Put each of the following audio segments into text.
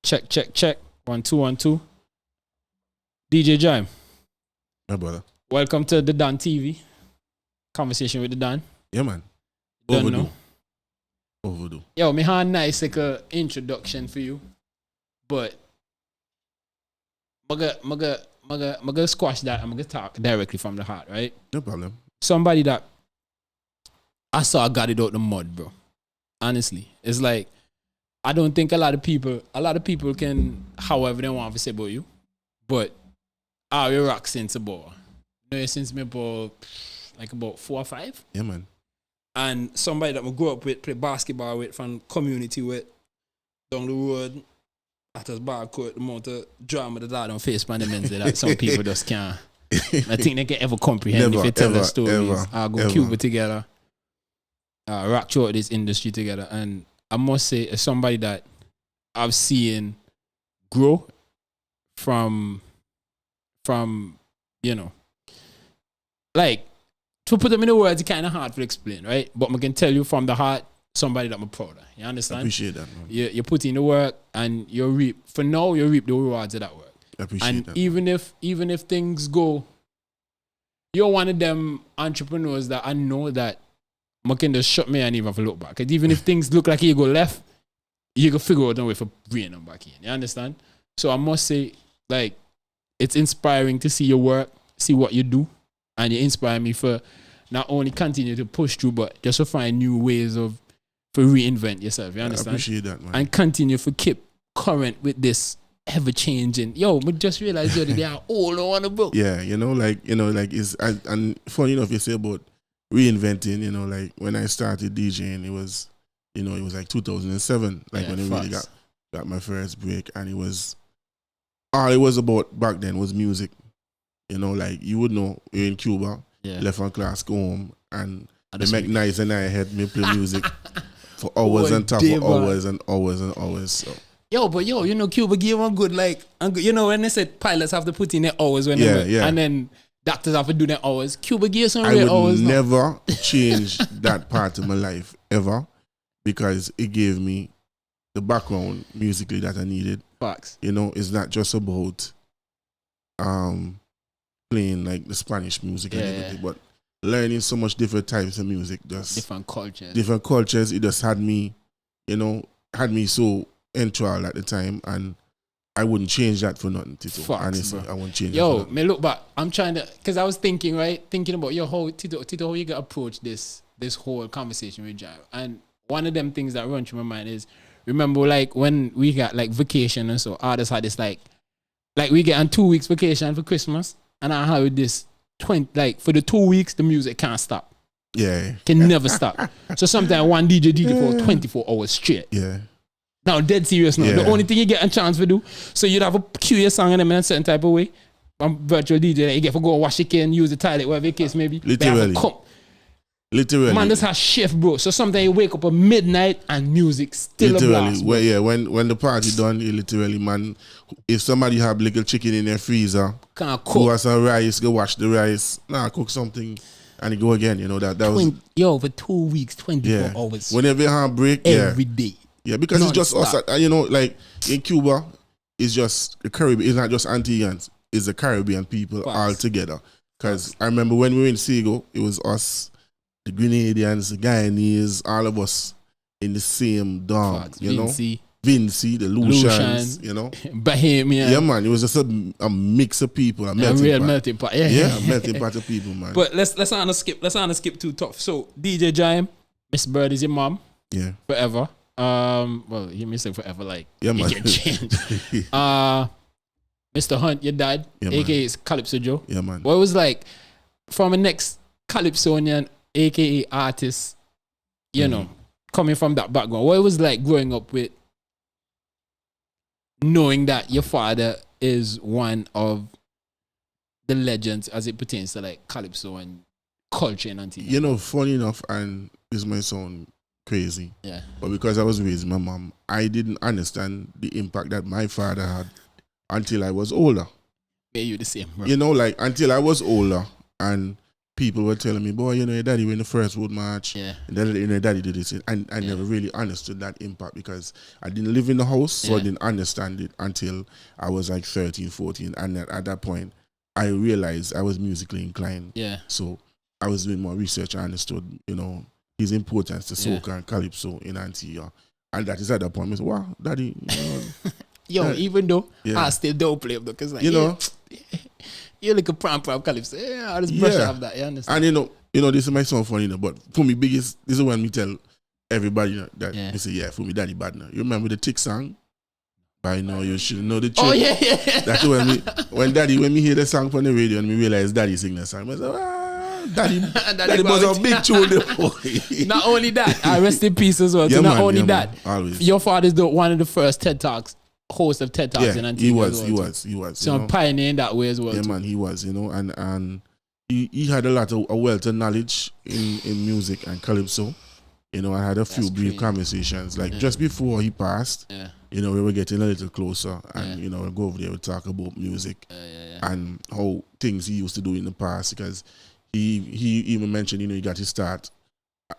Check, check, check. 1 2 1 2. DJ Jime. My brother. Welcome to the Dan TV. Conversation with the Dan. Yeah, man. Overdue. Yo, me have a nice like introduction for you, but I'm gonna squash that. I'm gonna talk directly from the heart, right? No problem. Somebody that I saw got it out the mud, bro. Honestly, it's like I don't think a lot of people can, however they want to say about you, but I rock since about, since me about 4 or 5. Yeah, man. And somebody that I grew up with, play basketball with, from community with, down the road, at his bar court, the amount of drama that I don't face by the men that some people just can't. I think they can ever comprehend if you tell the stories. I go Cuba together, rock throughout this industry together. And I must say, as somebody that I've seen grow from like, to put them in the words, it's kind of hard to explain, right? But I can tell you from the heart, somebody that I'm proud of. You understand? I appreciate that, man. You put in the work and you reap the rewards of that work. I appreciate that. Even if things go, you're one of them entrepreneurs that I know that I can just shut me and even look back. Because even if things look like you go left, you can figure out a way for bringing them back in. You understand? So I must say, like, it's inspiring to see your work, see what you do. And you inspire me for not only continue to push through, but just to find new ways for reinvent yourself. You understand? I appreciate that, man. And continue to keep current with this ever changing. Yo, we just realized the other day how old I want to book. Yeah, it's and funny enough you say about reinventing. Like when I started DJing, it was like 2007. Like when I really got my first break, and it was all it was about back then was music. Like you would know, you're in Cuba, left on class, go home, and they make nice and I had me play music for hours and top of hours and hours and hours. So. Cuba gave one good, when they said pilots have to put in their hours and then doctors have to do their hours. Cuba gave some real hours. I would never change that part of my life ever, because it gave me the background musically that I needed. Facts. It's not just about playing like the Spanish music and everything, but learning so much different types of music, just different cultures. It just had me so enthralled at the time, and I wouldn't change that for nothing, Tito. Honestly, bro. I wouldn't change that. Me look back, I'm trying to, because I was thinking about how Tito, how you gonna approach this whole conversation with Jai. And one of them things that run through my mind is, remember like when we got like vacation and so artists had this like we get on 2 weeks vacation for Christmas. And I have this for the 2 weeks, the music can't stop. Yeah. Can never stop. So sometimes one DJ for 24 hours straight. Yeah. Now, dead serious now. Yeah. The only thing you get a chance to do, so you'd have a cue your song in a certain type of way. Virtual DJ, you get to go wash your can, use the toilet, whatever the case may be. Literally. Man, this has shift, bro. So sometimes you wake up at midnight and music still a blast. When the party done, you literally, man, if somebody have little chicken in their freezer, can't cook. Go have some rice, go wash the rice, cook something, and you go again. That was... for 2 weeks, 24 hours. Whenever you have a break, every day. Yeah, because it's just us, like in Cuba, it's just the Caribbean, it's not just Antiguans, it's the Caribbean people all together. Because I remember when we were in Sego, it was us, the Grenadians, the Guyanese, all of us in the same dorm, Vinci, the Lucians, Bahamian. Yeah, man, it was just a mix of people, a melting pot. Yeah, a melting pot of people, man. But let's not skip too tough. So DJ Jime, Miss Bird is your mom. Yeah. Forever. Well, you may say forever, like man. It can change. Mr. Hunt, your dad, aka Calypso Joe. Yeah, man. What was like from a next Calypsonian, aka artist, coming from that background? What it was like growing up with knowing that your father is one of the legends as it pertains to like Calypso and culture in Antigua? Funny enough, and this might sound crazy, but because I was raised my mom, I didn't understand the impact that my father had until I was older. Yeah, you the same, bro. Until I was older, and people were telling me, boy, you know, your daddy win the first road march. Yeah. And then, you know, your daddy did this. And I never really understood that impact because I didn't live in the house, so I didn't understand it until I was like 13, 14. And at that point, I realized I was musically inclined. Yeah. So I was doing more research. I understood, you know, his importance to soca and calypso in Antigua. And that is at that point, I said, wow, daddy, you know. Yo, even though I still don't play them because like, you know, you're like a prom calypso. Yeah, I just brush off that. You understand? And you know, this might sound funny, you know, but for me, this is when me tell everybody, you know, that they say, for me, daddy bad now. You remember the Tick song? By now you should know the tune. Oh yeah. That's when me hear the song on the radio and me realize daddy sing the song. I say, daddy was a big tune. Not only that, I rest in peace as well. Yeah, so not man, only that, man, always. Your father's one of the first TED Talks, host of TED Talks in Antigua. He was. So I'm pioneering that way as well. Yeah, man, he was, you know, and he had a wealth of knowledge in music and calypso. You know, I had a few brief conversations. Like just before he passed, you know, we were getting a little closer and, you know, we'll go over there and talk about music and how things he used to do in the past because he even mentioned, you know, he got his start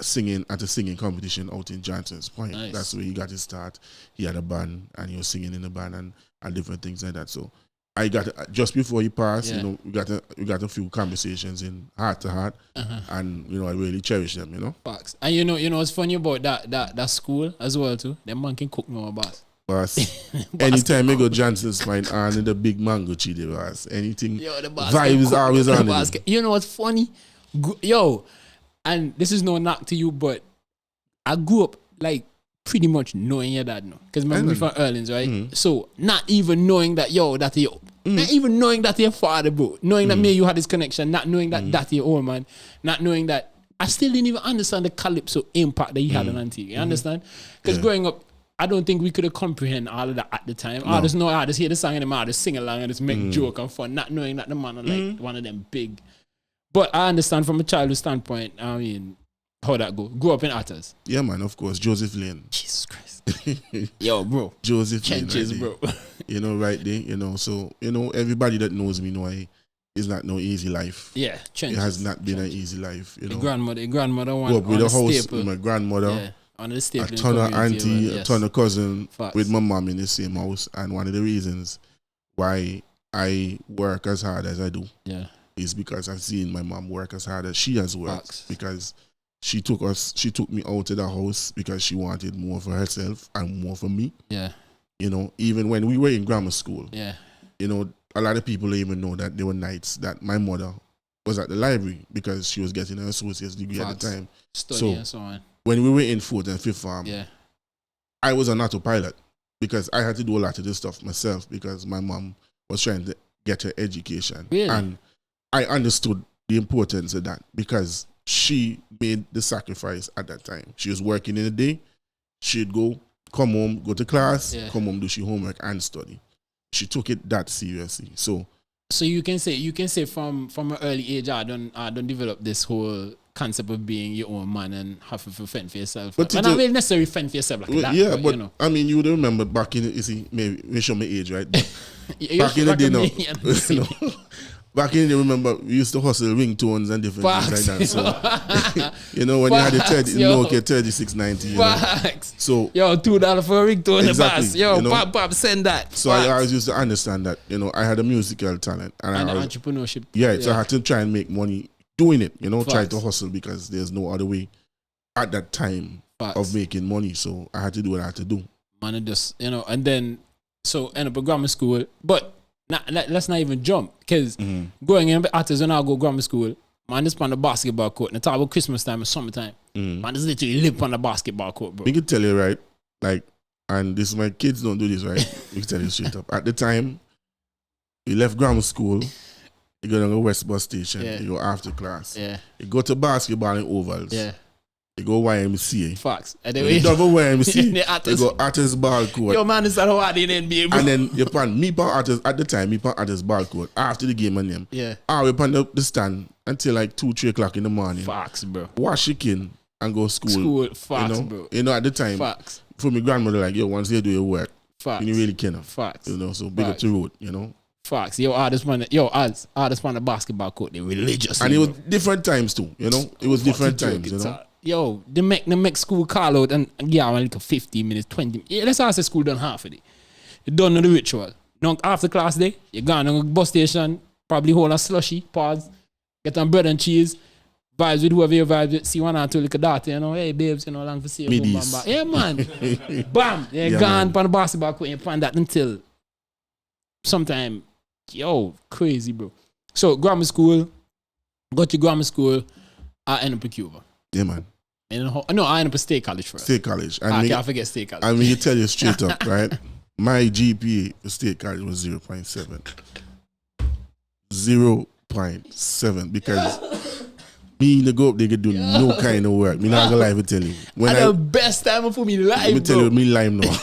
singing at a singing competition out in Johnson's Point. Nice. That's where he got his start. He had a band and he was singing in the band and different things like that. So I got just before he passed, you know, we got a few conversations in heart to heart, and you know I really cherish them, you know. Facts. And you know what's funny about that school as well too. Them man can cook no boss. Boss. Anytime I go Johnson's Point and the big mango chili boss, anything. Yo, the boss vibes always on it. You know what's funny? Yo, and this is no knock to you, but I grew up like pretty much knowing your dad now. Because remember we from Erlins, right? Mm-hmm. So not even knowing that, that's your... Not even knowing that your father, bro. Knowing that me and you had this connection. Not knowing that that's your old man. Not knowing that... I still didn't even understand the calypso impact that he had on Antigua. You understand? Because growing up, I don't think we could have comprehend all of that at the time. No. I just hear the song and I just sing along and just make joke and fun. Not knowing that the man are like one of them big... But I understand from a childhood standpoint, I mean... How that go? Grew up in Ottos. Yeah, man, of course. Joseph Lane. Jesus Christ. Yo, bro. Joseph Lane. Trenches, right bro. You know, right there. You know, so, you know, everybody that knows me know it's not no easy life. Yeah, trenches. It has not been an easy life, you know. The grandmother one. Grew up with a house with my grandmother. On the staple. A ton of auntie, a ton of cousin with my mom in the same house. And one of the reasons why I work as hard as I do is because I've seen my mom work as hard as she has worked. Facts. Because she took me out of the house because she wanted more for herself and more for me. Yeah. You know, even when we were in grammar school. Yeah. You know, a lot of people don't even know that there were nights that my mother was at the library because she was getting her associate's degree at the time. Study and so on. When we were in 4th and 5th form, I was on autopilot because I had to do a lot of this stuff myself because my mom was trying to get her education. Really? And I understood the importance of that because she made the sacrifice at that time. She was working in the day. She'd come home, go to class, come home, do she homework and study. She took it that seriously. So you can say from an early age, I don't develop this whole concept of being your own man and having to fend for yourself. But not really necessarily fend for yourself like that. Yeah, but you know. I mean, you would remember back in, you see, maybe show my age, right? Back in the day, no. Back in the day, remember, we used to hustle ringtones and different things like that. So, you know, when you had the Nokia 3690, you know. So, yo, $2 for a ringtone. Exactly. Yo, you know? pop, send that. So I always used to understand that, you know, I had a musical talent. And entrepreneurship. Yeah, so I had to try and make money doing it, you know, try to hustle because there's no other way at that time of making money. So I had to do what I had to do. Man, just, you know, and then, so end up at grammar school. But let's not even jump because going in Ottos when I go grammar school, man, just on the basketball court. And talk about Christmas time and summertime. Man, just literally live on the basketball court, bro. We can tell you, right? Like, and this my kids don't do this, right? We can tell you straight up. At the time, we left grammar school. You go to the West Bus Station. You go after class. You go to basketball in ovals. You go YMCA. Facts. And then you double YMCA. You go Ottos ball court. Yo, man, it's how hard in NBA, bro. And then you pan me pan Ottos at the time. Me pan Ottos ball court after the game and them. Yeah. We pan the stand until like 2-3 o'clock in the morning. Facts, bro. Wash chicken and go school. Facts, you know? bro. You know, at the time. Facts. For my grandmother, like, yo, once you do your work, facts. you really cannot. Facts. You know, so big up to road, you know. Facts. Yo, artists on the basketball court, they religious. And it was different times too, you know? It was different times, you know? Yo, they make school call out and yeah, like 15 minutes, 20 minutes. Yeah, let's ask the school done half of it. You done the ritual. Now, after class day, you gone on a bus station, probably hold a slushy, pause, get on bread and cheese, vibes with whoever you vibes with, see one or two little daughter, you know, hey babes, you know, long for see you. Boom, bam, bam. Yeah, man. Bam. Yeah, gone on the basketball court, you find that until sometime, yo, crazy, bro. So, grammar school, got to grammar school, I end up in Cuba. Yeah, man. I end up at State College first. State College. And I can't forget State College. I mean, you tell you straight up, right? My GPA for State College was 0.7. 0.7 because me to go up there could do no kind of work. Me not gonna lie to tell you. When the best time for me live, me tell you, me lime now.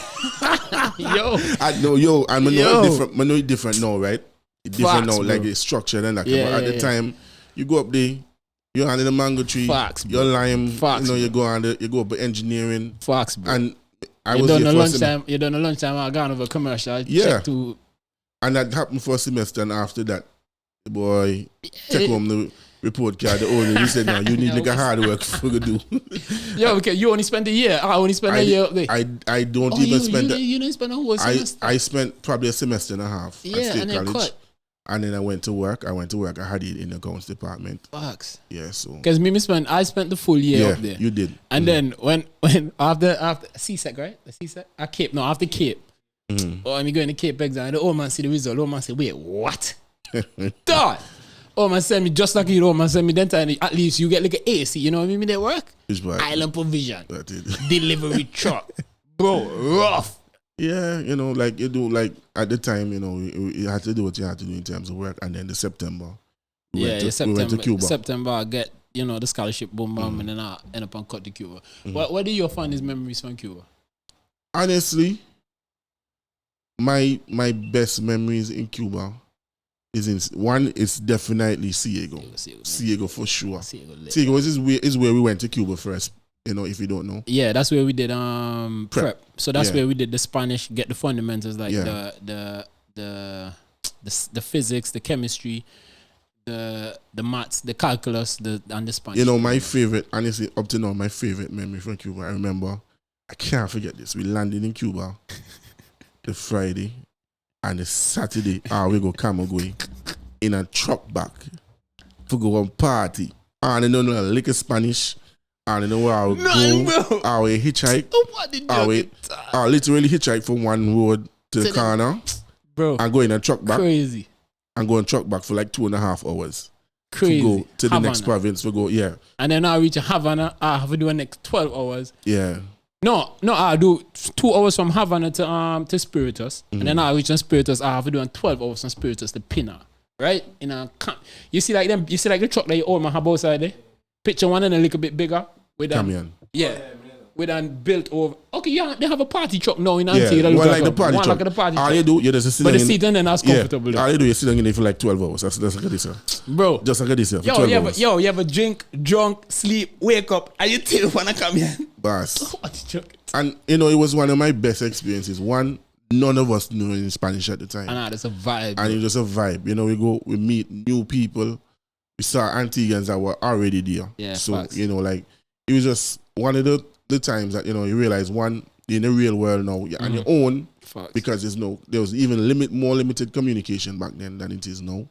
I know different now, right? It's different now, like it's structured and that. But at the time, you go up there, you're under the mango tree, you're lime, you know, you go up engineering. Facts, bro. And I you was done here a for lunchtime. You done a lunchtime. I gone over commercial. Yeah. And that happened for a semester, and after that, the boy take home the report card. The older he said, "No, you need like a hard work for to do." Yeah, okay. You only spent a year. I only spent a year up there. I don't even spend. You didn't spend a whole semester. I spent probably a semester and a half at State and College. And then I went to work. I had it in the accounts department. Facts. Yeah, so because I spent the full year up there. You did. And then when after CSEC, right? The CSEC? After Cape. Oh, I'm going to Cape exam. And the old man see the result. The old man say, wait, what? Dog. Oh man send me just like you. Oh man send me then time. At least you get like an AC. You know what I mean? They work. Island provision. Delivery truck. Bro, rough. Yeah, you know, like you do, like at the time, you know, you had to do what you had to do in terms of work, and then the September, we went to Cuba. September, I get, you know, the scholarship, boom, boom, and then I end up on cut to Cuba. What are your fondest memories from Cuba? Honestly, my best memories in Cuba is definitely Ciego for sure. Ciego is where we went to Cuba first. You know, if you don't know. Yeah, that's where we did prep. So that's where we did the Spanish, get the fundamentals, like the physics, the chemistry, the maths, the calculus, and the Spanish. You know, my favorite, honestly, up to now, my favorite memory from Cuba, I remember, I can't forget this. We landed in Cuba the Friday, and the Saturday, we go Camagüey in a truck back to go on party. And I don't know a lick of Spanish. And you know where I would go, I would hitchhike. What did you I literally hitchhike from one road to the corner. Bro. And go in a truck back. Crazy. And go on truck back for like 2.5 hours. Crazy. To go to the next province. And then I reach Havana, I have to do the next 12 hours. Yeah. No, I do 2 hours from Havana to Spiritus. And then I reach on Spiritus, I have to do 12 hours from Spiritus to Pina. Right? You see like the truck that you own my have outside there? Picture one and a little bit bigger. With with built over. Okay, yeah, they have a party truck now in Antigua. Yeah, like the party truck. Like the party all you do, you just sit but the seat and then that's comfortable. Yeah, all you do, you sit down in there for like 12 hours. That's like this, bro. Just like this, for 12 hours. You have a drink, drunk, sleep, wake up, and you still want to come here. Boss. And, you know, it was one of my best experiences. One, none of us knew any Spanish at the time. And it's a vibe. And it was just a vibe. You know, we meet new people. We saw Antiguans that were already there. Yeah, so, facts. You know, like, it was just one of the times that, you know, you realize, one, you're in the real world now, you're on your own, facts. Because there was even more limited communication back then than it is now.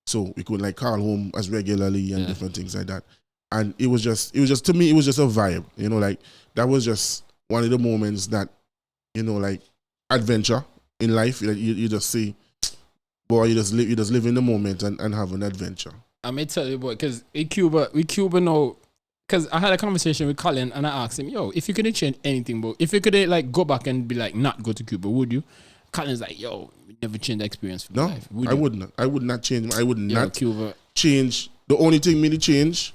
So we could like call home as regularly and different things like that. And it was just, to me, it was just a vibe. You know, like, that was just one of the moments that, you know, like, adventure in life. You just see, boy, you just live in the moment and have an adventure. I may tell you, boy, because with Cuba now, because I had a conversation with Colin and I asked him, yo, if you couldn't change anything, bro, if you could like go back and be like, not go to Cuba, would you? Colin's like, yo, we never change the experience for life. I would not. I would not change. I would not Cuba. Change. The only thing me to change,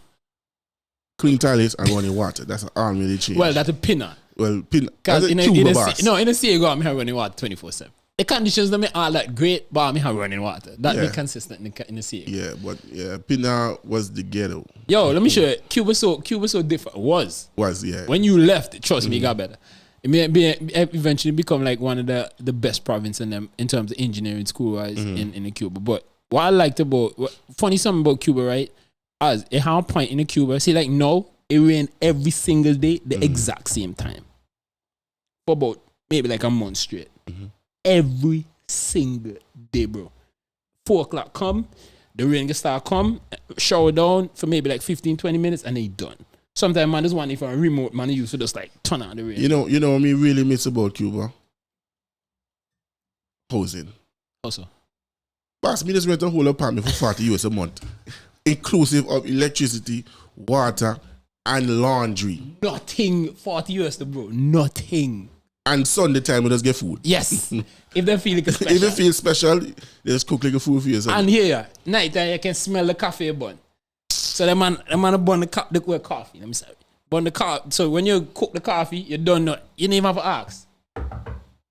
clean toilets and running water. That's all me to change. Well, that's a pinner. Well, pinner. Because in a Ciego, I'm here running water 24/7. The conditions don't make all that great, but I'm here running water. That be consistent in the Ciego. Yeah, but pinner was the ghetto. Yo, let me show you. Cuba so different. Was yeah. When you left, trust me, it got better. It may eventually become like one of the best province in them in terms of engineering school wise in Cuba. But what I liked about funny something about Cuba, right? As it had a point in Cuba. See, like now it rained every single day the exact same time for about maybe like a month straight. Every single day, bro. 4 o'clock come, the rain gets start come, shower down for maybe like 15-20 minutes, and they done. Sometimes man, this one if a remote man used to just like turn on the rain. You know what me really miss about Cuba? Housing. Also. Boss, me just rent a whole apartment for $40 a month. Inclusive of electricity, water, and laundry. Nothing $40 bro. Nothing. And Sunday time we just get food. Yes. If they feel like a special. If they feel special, they just cook like a food for you. And here, night time you can smell the coffee bun. So the man bun the coffee. Let me say. Bun the coffee. So when you cook the coffee, you don't know. You don't even have to ask.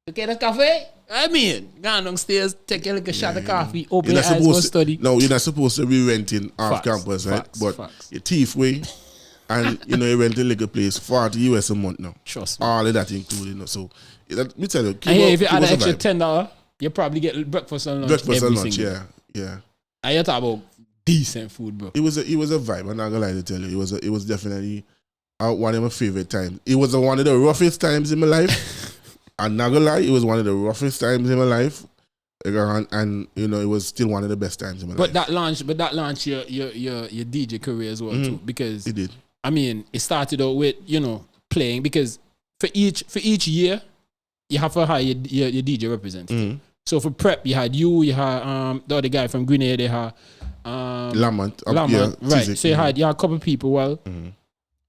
Okay, the coffee? I mean, go downstairs, take a little shot of coffee, open your eyes, go study. No, you're not supposed to be renting off campus, right? But your thief way, and you rent a little place, $40 a month now. Trust me. All of that included. So, let me tell you, Cuba, if you add an extra $10, you probably get breakfast and lunch. Breakfast and lunch, yeah. And you talk about decent food, bro. It was a vibe. I'm not gonna lie to tell you, it was definitely one of my favorite times. It was one of the roughest times in my life. I'm not gonna lie, it was one of the roughest times in my life, and it was still one of the best times in my life. But that launched your DJ career as well too, because it did. I mean, it started out with playing, because for each year you have to hire your DJ representative. So for prep you had the other guy from Grenada, they had Lamont, right? So you had a couple of people.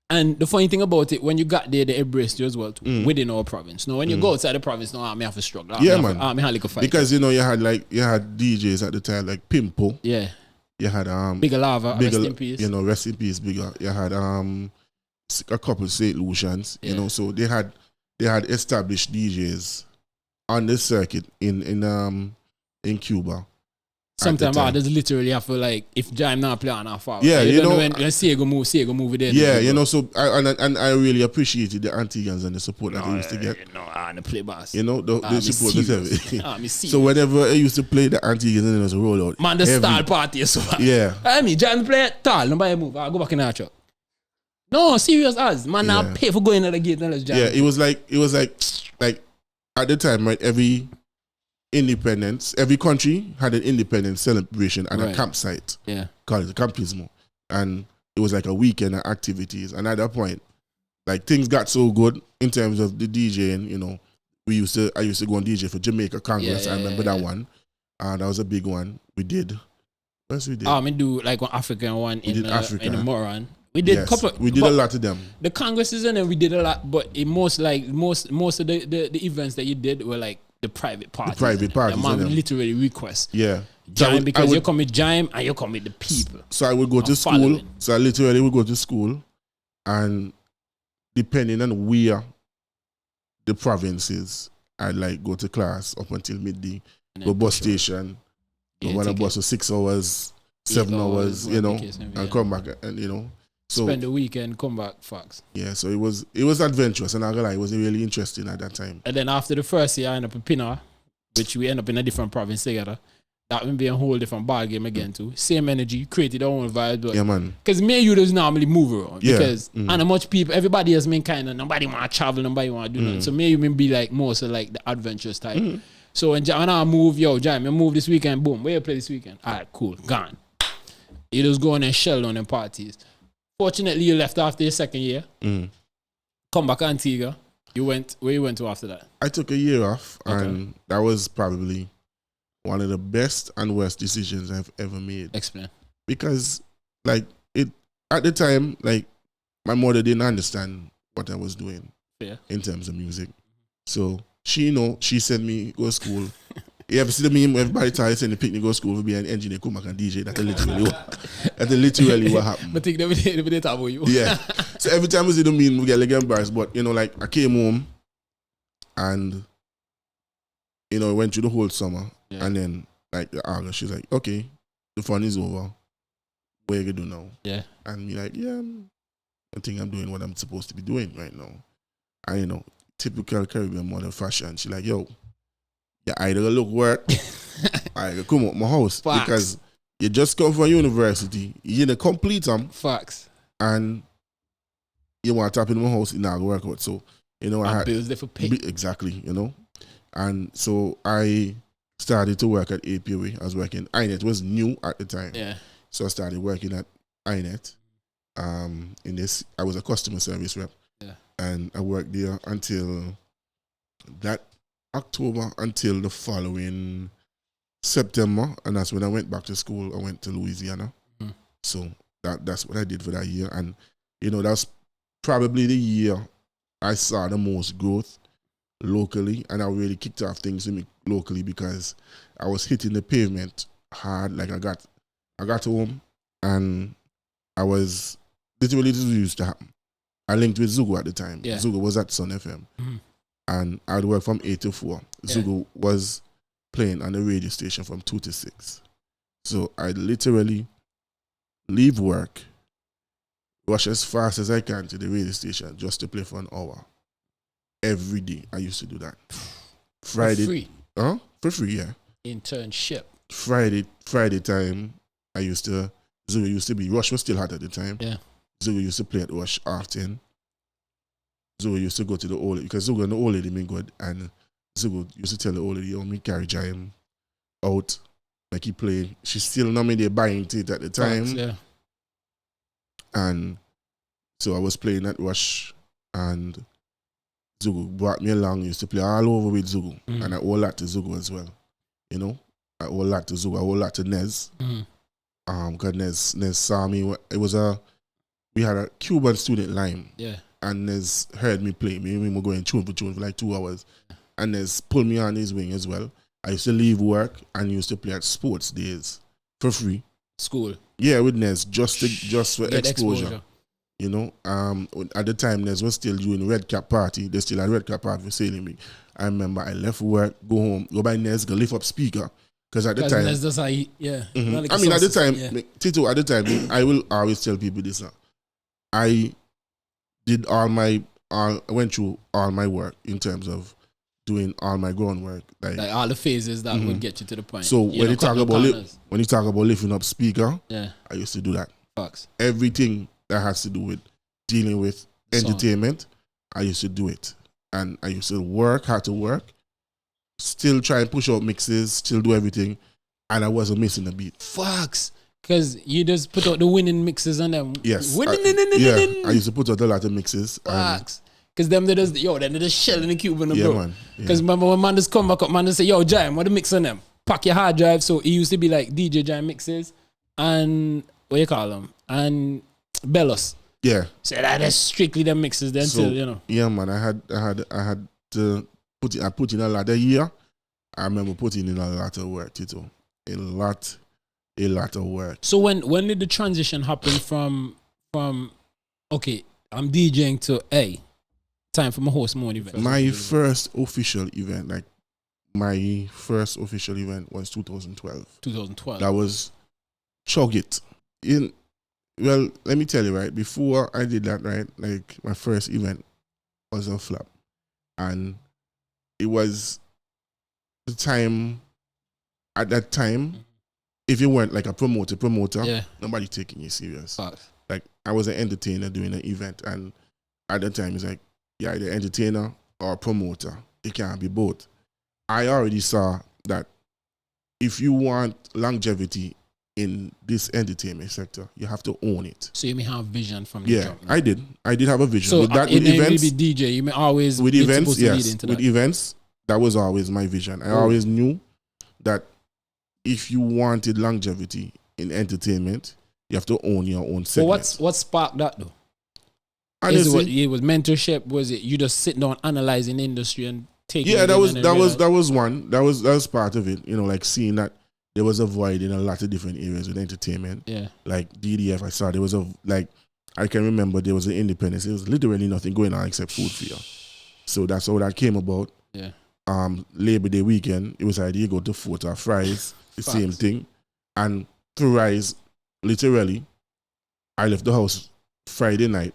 And the funny thing about it, when you got there, they embraced you as well too, within our province. Now, when you go outside the province, I have to struggle. I have to fight. Because you had DJs at the time like Pimpo. Yeah. You had Bigger Lava, rest in peace. Rest in peace, Bigger. You had a couple of St. Lucians. So they had established DJs on the circuit in Cuba. Sometimes others literally have to, like, if Jime not play on our far. Yeah, when Sega move it there. Yeah, so I really appreciated the Antiguans and the support that they used to get. And the play bass. The support. So whenever I used to play the Antiguans, and it was a rollout. Man, the style party so yeah. I mean, Jime play tall, nobody move. I'll go back in the truck. No, serious as. Man, I'll pay for going to the gate and let's Jime. Yeah, it was like at the time, right, every country had an independence celebration at a campsite. Yeah. Called it Campismo. And it was like a weekend of activities. And at that point, like things got so good in terms of the DJing, I used to go on DJ for Jamaica Congress. I remember that one. That was a big one. We did. What else we did? We do like one African one in the Moran. We did a lot of them. The congresses and then we did a lot, but most of the events that you did were like the private parties. The man would literally request. Yeah. Jime, because you come with Jime and you come with the people. So I would go to school. So I literally would go to school, and depending on where the province is, I'd like go to class up until midday, go bus station, go on a bus for 6 hours, 7 hours, and come back and So, spend the weekend, come back, facts. Yeah, so it was adventurous, and it was really interesting at that time. And then after the first year, I ended up in Pina, which we end up in a different province together. That would be a whole different ball game again too. Same energy, created our own vibe. But yeah, man. Because me and you just normally move around. Because and much people, everybody has been kind of, nobody want to travel, nobody want to do nothing. So me and you be like more so like the adventurous type. So when I move, Jime, you move this weekend, boom, where you play this weekend? All right, cool, gone. You just go on and shell on them parties. Fortunately, you left after your second year. Come back to Antigua. Where you went to after that? I took a year off, and that was probably one of the best and worst decisions I've ever made. Explain. Because, at the time, my mother didn't understand what I was doing in terms of music. So she sent me go to school. You ever see the meme? Everybody tries to send the picnic go to school to be an engineer, come back and DJ. That's literally what happened. But think they talk about you. Yeah. So every time we see the meme, we get embarrassed. But I came home and went through the whole summer, and then August, she's like, "Okay, the fun is over. What you gonna do now?" Yeah. And me I think I'm doing what I'm supposed to be doing right now. And typical Caribbean mother fashion. She like, yo, you either look work, I come out my house. Facts. Because you just come from university, you didn't complete them. Facts. And you want to tap in my house, it not gonna work out. So, you know, I had bills there for pay. Exactly, you know. And so I started to work at APOA. I was working INET was new at the time. Yeah. So I started working at INET. I was a customer service rep. Yeah. And I worked there until that October until the following September, and that's when I went back to school. I went to Louisiana. So that's what I did for that year. And you know, that's probably the year I saw the most growth locally, and I really kicked off things in me locally because I was hitting the pavement hard. Like I got home and I was literally, this used to happen. I linked with Zugo at the time. Yeah. Zugo was at Sun FM. And I would work from 8 to 4. Yeah. Zugo was playing on the radio station from 2 to 6. So I literally leave work, rush as fast as I can to the radio station just to play for an hour. Every day I used to do that. Friday. For free. For free, yeah. Internship. Friday time, Zugo used to be, Rush was still hot at the time. Yeah. Zugo used to play at Rush often. Zugo used to go to the old lady, because Zugo and the old lady been good, and Zugo used to tell the old lady, me carry Jime out, like he play. She still not me there buying it at the time. Facts, yeah. And so I was playing at Rush, and Zugo brought me along. Used to play all over with Zugo, and I owe a lot to Zugo as well. You know, I owe a lot to Zugo. I owe a lot to Nez. Because Nez saw me. We had a Cuban student line. Yeah. And Nez heard me play. We were going tune for like 2 hours. And Nez pulled me on his wing as well. I used to leave work and used to play at sports days for free. School. Yeah, with Nez, just for Get exposure. You know, at the time Nez was still doing Red Cap party. They still had Red Cap party for Sailing Week. I remember I left work, go home, go by Nez, go lift up speaker. Because at the time, Nez does yeah. Like I mean, at the time, Tito, at the time, I will always tell people this now. I did I went through all my work in terms of doing all my groundwork, like all the phases that would get you to the point. So when you talk about lifting up speaker, yeah, I used to do that. Facts. Everything that has to do with dealing with entertainment, I used to do it, and I used to work hard to work, still try and push out mixes, still do everything, and I wasn't missing a beat. Facts. Because you just put out the winning mixes on them. Yes. I used to put out a lot of mixes. Facts. Because them they just shelling the Cuban, bro. Man. Because remember when man just come back up, man just say, yo, Jime, what the mix on them? Pack your hard drive. So it used to be like DJ Jime mixes and what you call them? And Bellos. Yeah. So that's strictly them mixes then till, you know. Yeah, man. I had to put in a lot of year. I remember putting in a lot of work, Tito. A lot of work. So when did the transition happen from okay, I'm DJing to time for my host my own event? My first official event was 2012. 2012. That was Chug It. Well, let me tell you, right, before I did that, right, like my first event was a flop. And it was the time, at that time, if you weren't like a promoter, nobody taking you serious. Like I was an entertainer doing an event, and at the time it's like, you're either entertainer or promoter. It can't be both. I already saw that if you want longevity in this entertainment sector, you have to own it. So you may have vision from the jump. I did have a vision. So with that, with events, be DJ, you may always with events, yes. Into with that. events, that was always my vision. I always knew that if you wanted longevity in entertainment, you have to own your own segment. So what sparked that though? Honestly, it was mentorship. Was it you just sitting down analyzing the industry and taking? Yeah, that was one. That was part of it. You know, like seeing that there was a void in a lot of different areas with entertainment. Yeah, like DDF, I saw there was I can remember there was an Independence. There was literally nothing going on except food fair. So that's how that came about. Yeah. Labor Day weekend, it was either you go to Fort or Fries, the same thing. And through Rise, literally, I left the house Friday night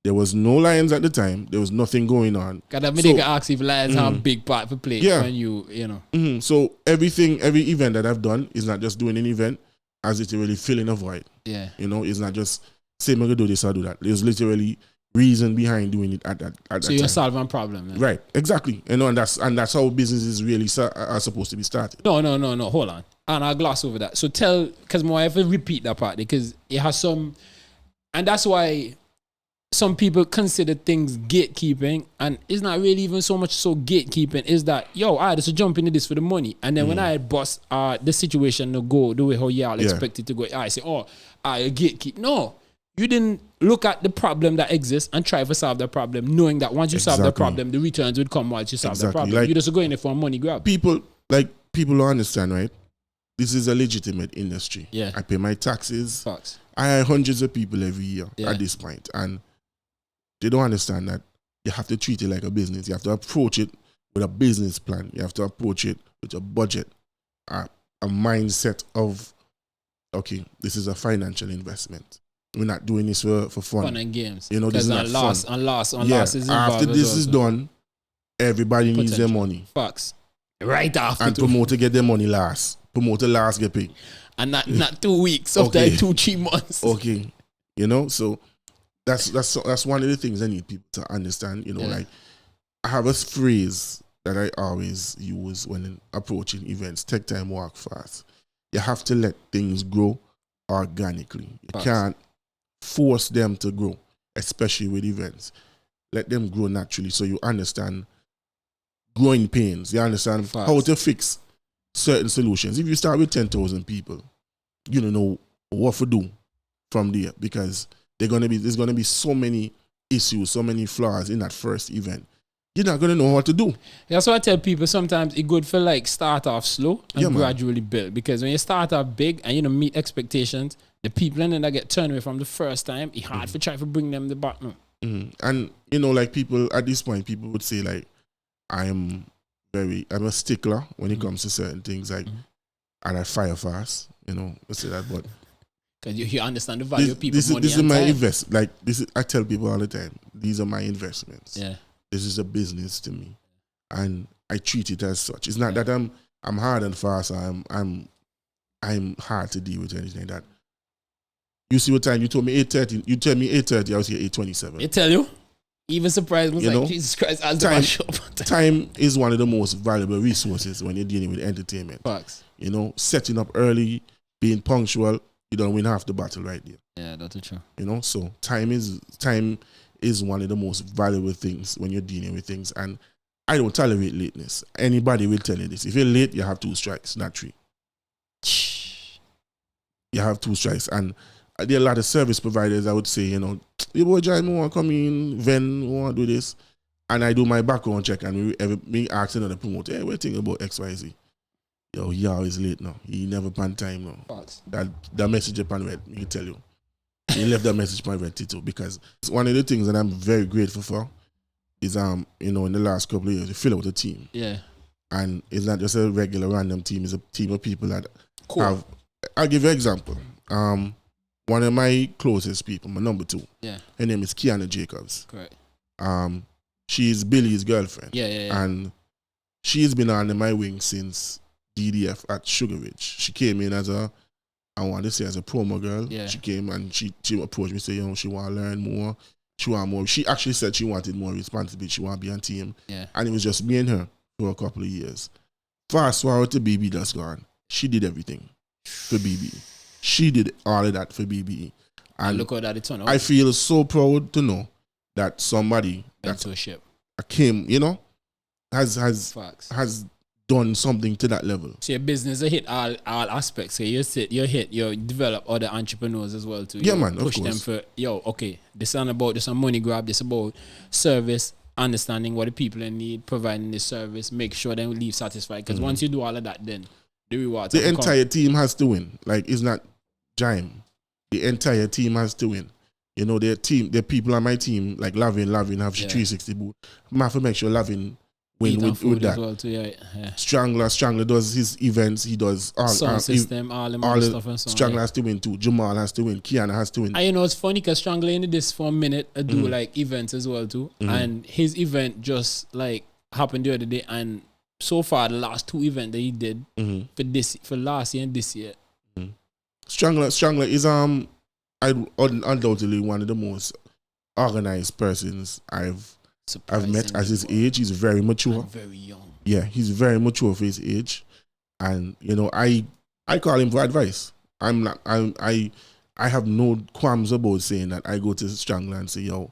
There was no Lions at the time. There was nothing going on. Cause I can ask if Lions have a big part to play when you know. Mm-hmm. So every event that I've done is not just doing an event, as it's really filling a void. Yeah. You know, it's not just say I'm gonna do this or do that. There's literally reason behind doing it at that time. So you're solving a problem. Man. Right. Exactly. You know, and that's how businesses really are supposed to be started. No. Hold on. And I'll gloss over that. So because my wife will repeat that part because it has some, and that's why some people consider things gatekeeping, and it's not really even so much so gatekeeping. Is that I just jump into this for the money, and then when I bust the situation to go the way how y'all expect it to go, I say, I gatekeep. No, you didn't look at the problem that exists and try to solve the problem, knowing that once you solve the problem, the returns would come once you solve the problem. Like, you just go in there for a money grab. People don't understand, right? This is a legitimate industry. Yeah, I pay my taxes. Facts. I hire hundreds of people every year at this point, and they don't understand that you have to treat it like a business. You have to approach it with a business plan. You have to approach it with a budget, a mindset of, okay, this is a financial investment. We're not doing this for fun. Fun and games. You know, this is not loss, fun. And loss is involved. After this is done, everybody needs their money. Facts. Right after. And promoter get their money last. Promoter last get paid. And not 2 weeks, sometimes 2-3 months. Okay. You know, so that's one of the things I need people to understand. You know, like I have a phrase that I always use when approaching events: take time, walk fast. You have to let things grow organically. You can't force them to grow, especially with events. Let them grow naturally so you understand growing pains. You understand how to fix certain solutions. If you start with 10,000 people, you don't know what to do from there, because there's gonna be so many issues, so many flaws in that first event. You're not gonna know what to do. That's why I tell people sometimes it's good for start off slow and gradually build. Because when you start off big and meet expectations, the people and then that get turned away from the first time, it's hard to try to bring them the back now. And people at this point, people would say I'm a stickler when it comes to certain things, and I fire fast. I say that, but because you understand the value of people's money. This is my invest. I tell people all the time, these are my investments. Yeah, this is a business to me, and I treat it as such. It's not that I'm hard and fast. I'm hard to deal with, anything like that. You see what time you told me 8:30. You tell me 8:30. I was here 8:27. I tell you. Even surprised me, Jesus Christ, time is one of the most valuable resources when you're dealing with entertainment. Facts. Setting up early, being punctual, you don't win half the battle right there. Yeah, that's true. So time is one of the most valuable things when you're dealing with things, and I don't tolerate lateness. Anybody will tell you this. If you're late, you have 2 strikes, not 3. You have 2 strikes, and there are a lot of service providers, I would say, your boy Jime want to come in, Ven want to do this, and I do my background check, and me ask another promoter, hey, what do you think about XYZ? Yo, he always late now. He never pan time now. Facts. That message upon red, me can tell you. He left that message upon red too, because it's one of the things that I'm very grateful for is in the last couple of years, you fill out a team. Yeah. And it's not just a regular random team, it's a team of people that have. I'll give you an example. One of my closest people, my number 2. Yeah. Her name is Kiana Jacobs. Correct. She's Billy's girlfriend. Yeah. And she's been under my wing since DDF at Sugar Ridge. She came in as a promo girl. Yeah. She came and she approached me, saying, she want to learn more. She want more. She actually said she wanted more responsibility. She want to be on team. Yeah. And it was just me and her for a couple of years. Fast forward to BB that's gone. She did everything for BB. She did all of that for BB. And look how that it turned out. I feel so proud to know that somebody that came, has done something to that level. So your business hit all aspects. So you develop other entrepreneurs as well too. Yeah, man, push of course. them for this isn't about just a money grab. This about service, understanding what the people need, providing the service, make sure they leave satisfied. Because once you do all of that, then the rewards. The entire team has to win. It's not Jime. The entire team has to win. The people on my team, like Lavin have 360 boot. I have to make sure Lavin with that. As well too, yeah. Strangler does his events. He does all sound system, all the stuff and so on. Strangler has to win too. Jamal has to win. Kiana has to win. And it's funny because Strangler in this for a minute do like events as well too. And his event just like happened the other day. And so far, the last 2 events that he did for last year and this year. Strangler is undoubtedly one of the most organized persons I've met at his age. He's very mature. And very young. Yeah, he's very mature for his age. And I call him for advice. I have no qualms about saying that. I go to Strangler and say, yo,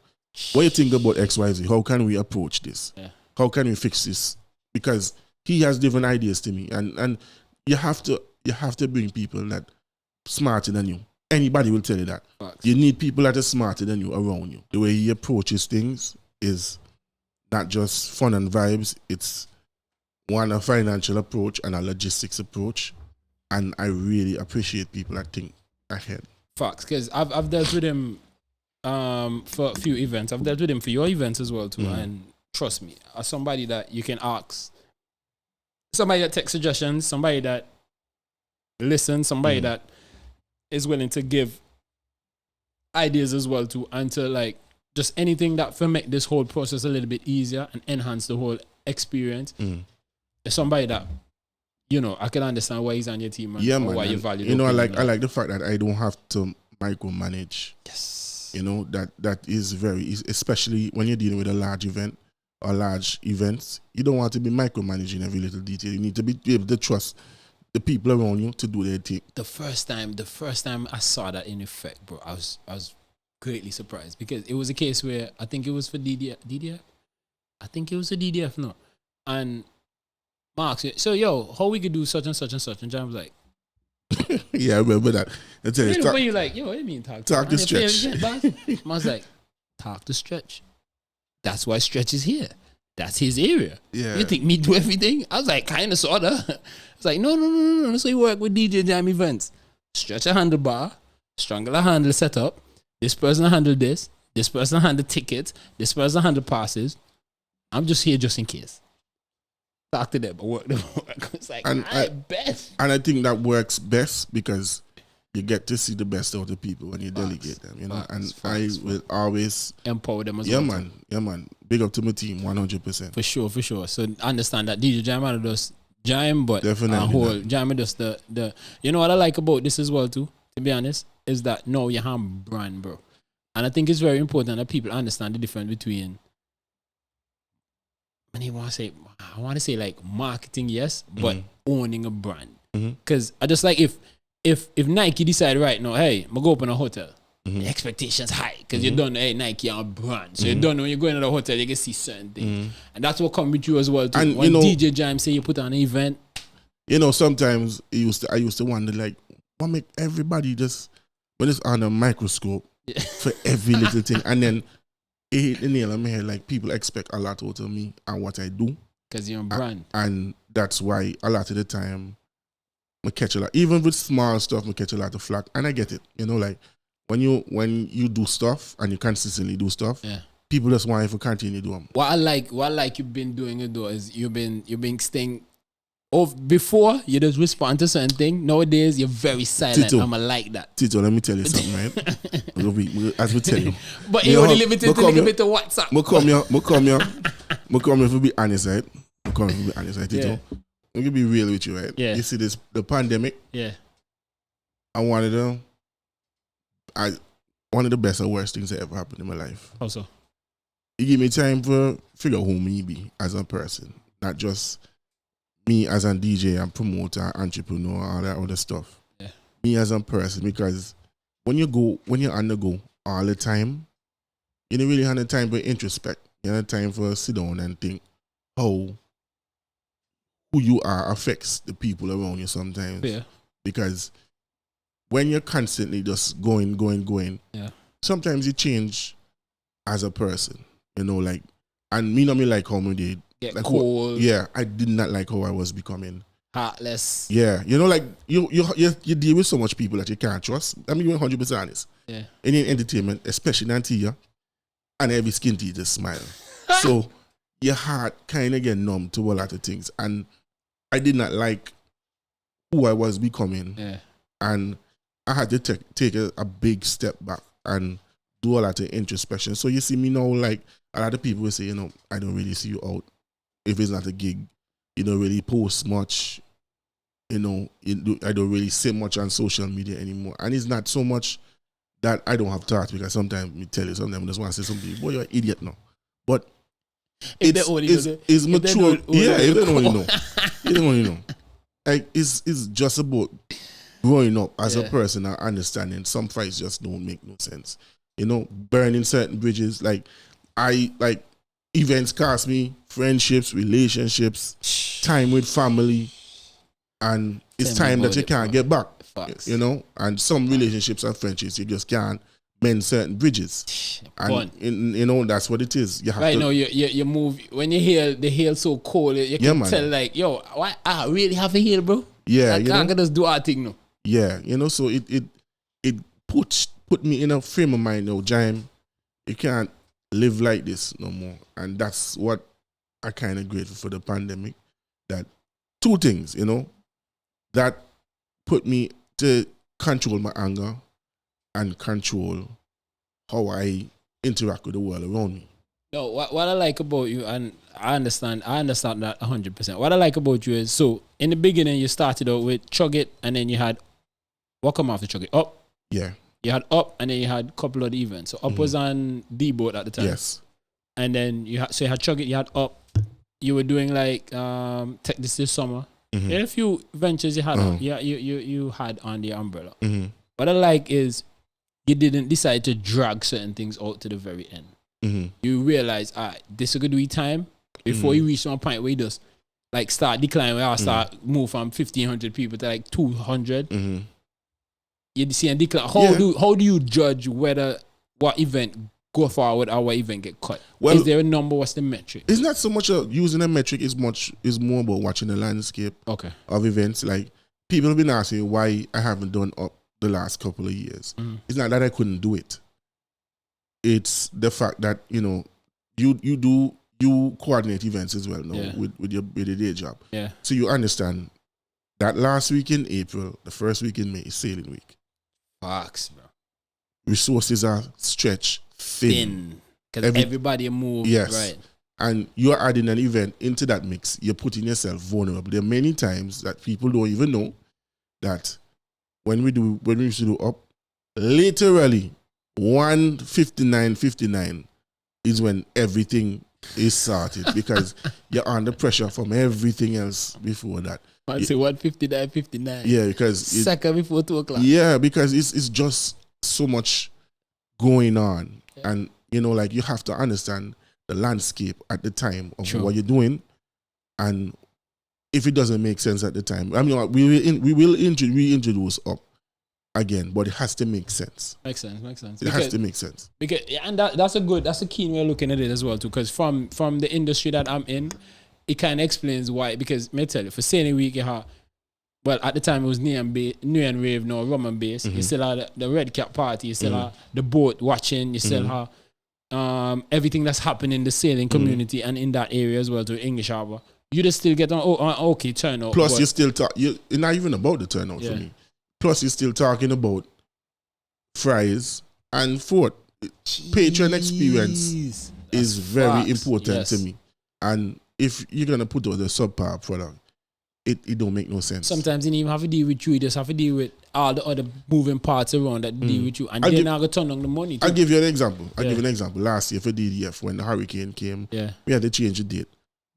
what do you think about XYZ? How can we approach this? Yeah. How can we fix this? Because he has different ideas to me. And you have to bring people that smarter than you. Anybody will tell you that. Facts. You need people that are smarter than you around you. The way he approaches things is not just fun and vibes. It's a financial approach and a logistics approach. And I really appreciate people that think ahead. Facts, because I've dealt with him for a few events. I've dealt with him for your events as well too. And trust me, as somebody that you can ask, somebody that takes suggestions, somebody that listens, somebody that is willing to give ideas as well too, and to like just anything that will make this whole process a little bit easier and enhance the whole experience. There's somebody that I can understand why he's on your team and why you value. I like the fact that I don't have to micromanage. Yes. That is very, especially when you're dealing with a large event or large events. You don't want to be micromanaging every little detail. You need to be able to trust the people around you to do their thing. The first time I saw that in effect, bro, I was greatly surprised because it was a case where I think it was for DDF. I think it was a DDF, no. And Mark said, so how we could do such and such and such, and John was like, yeah, I remember that. When you like, what do you mean talk to Stretch? I was like, talk to Stretch. That's why Stretch is here. That's his area. Yeah. You think me do everything? I was like, kind of, sort of. I was like, no. So you work with DJ Jime events. Stretch a handlebar. Strangler handle setup. This person handle this. This person handle tickets. This person handle passes. I'm just here just in case. Talk to them, but work. It's like, best. And I think that works best because you get to see the best out of people when you delegate them, I will always empower them as well. Yeah, man. Big up to my team, 100%. For sure. So understand that DJ Jime does Jime, but definitely Jime does the. You know what I like about this as well too, to be honest, is that no, you have brand, bro. And I think it's very important that people understand the difference between. I want to say like marketing, yes, but owning a brand. Because I just like if Nike decide right now, hey, I'm going to go open a hotel, the expectations high because you don't know, hey, Nike are a brand. So you don't know when you go into the hotel, you can see certain things. And that's what comes with you as well too. And when DJ Jime say you put on an event. Sometimes I used to wonder like, what make everybody just, when it's on a microscope for every little thing. And then it hit the nail on my head, like people expect a lot out of me and what I do. Because you're a brand. And that's why a lot of the time I catch a lot. Even with small stuff, I catch a lot of flack. And I get it. Like when you do stuff and you consistently do stuff, people just want you to continue doing them. What I like you've been doing it though is you've been staying before you just respond to certain thing. Nowadays you're very silent. I'm like that. Tito, let me tell you something, right? As we tell you. But you only limited to a little bit of WhatsApp. I come here to be honest, right? Tito. I'm gonna be real with you, right? Yeah. You see the pandemic. Yeah. One of the best or worst things that ever happened in my life. How so? It gave me time to figure out who me be as a person, not just me as a DJ and promoter, entrepreneur, all that other stuff. Yeah. Me as a person, because when you're on the go all the time, you don't really have the time for introspect. You have the time for sit down and think how who you are affects the people around you sometimes. Yeah. Because when you're constantly just going, sometimes you change as a person. Like, and me not me like how me did. Get like cold. I did not like how I was becoming heartless. Yeah, like you deal with so much people that you can't trust. I'm being 100% honest. Yeah. In entertainment, especially in Antigua, and every skin teeth just smile. So your heart kind of get numb to a lot of things. And I did not like who I was becoming. Yeah. And I had to take a big step back and do a lot of introspection. So you see me now, like a lot of people will say, you know, I don't really see you out. If it's not a gig, you don't really post much. You know, I don't really say much on social media anymore. And it's not so much that I don't have thoughts, because sometimes me tell you, sometimes I just want to say something, boy, you're an idiot now. But it's mature. Yeah, if they don't only know. You don't only know. Like, it's just about growing up as a person and understanding some fights just don't make no sense. You know, burning certain bridges. Like events cost me friendships, relationships, time with family, and it's time that you can't get back. Facts. You know, and some relationships and friendships you just can't mend certain bridges. And you know, that's what it is. You have right to, now, you move when you heal. The heel so cold. You can tell, like, yo, I really have a heel, bro. Yeah, I can't just do our thing now. Yeah, you know, so it put me in a frame of mind, now, Jime, you can't live like this no more. And that's what I kind of grateful for the pandemic. That two things, you know, that put me to control my anger and control how I interact with the world around me. No, what I like about you, and I understand that 100%. What I like about you is, so in the beginning you started out with Chug It, and then you had, what come after Chug It? Up. Yeah. You had Up, and then you had a couple of events. So Up was on D-Boat at the time. Yes. And then you had Chug It, you had Up. You were doing like Tech This Summer. Mm-hmm. There are a few ventures you had. You had on the umbrella. Mm-hmm. What I like is you didn't decide to drag certain things out to the very end. Mm-hmm. You realize, this is going to be time before you reach one point where you just like start declining, where I start move from 1,500 people to like 200. Mm-hmm. You see a decline. How do you judge whether what event go forward or what event get cut? Well, is there a number? What's the metric? It's not so much using a metric. Is more about watching the landscape of events. Like, people have been asking why I haven't done Up the last couple of years. Mm-hmm. It's not that I couldn't do it. It's the fact that, you know, you coordinate events as well now with your day job. Yeah. So you understand that last week in April, the first week in May is sailing week. Facts, bro. Resources are stretched thin. Because everybody moves. Yes. Right. And you're adding an event into that mix. You're putting yourself vulnerable. There are many times that people don't even know that when we used to do Up, literally 1:59:59 is when everything is started, because you're under pressure from everything else before that. I say 1:59:59. Yeah, because second before 2:00. Yeah, because it's just so much going on, and you know, like, you have to understand the landscape at the time of what you're doing, and if it doesn't make sense at the time, I mean, we will reintroduce Up again, but it has to make sense. Makes sense. It has to make sense. Because, and that's a keen way of looking at it as well too. Because from the industry that I'm in, it kind of explains why. Because me tell you, for Sailing Week, you have, well, at the time it was New and Rave, no rum and bass. You still have the Red Cap Party. You still have the boat watching. You still have everything that's happening in the sailing community and in that area as well, to English Harbour. You just still get on. Okay, turnout. Plus, you still talk. You're not even about the turnout for me. Plus, you're still talking about fries and food. Patron experience is very important to me. And if you're going to put out a subpar product, it don't make no sense. Sometimes you don't even have to deal with you. You just have to deal with all the other moving parts around that deal with you. And they're not going to turn on the money too. I'll give you an example. Last year for DDF, when the hurricane came, we had to change the date.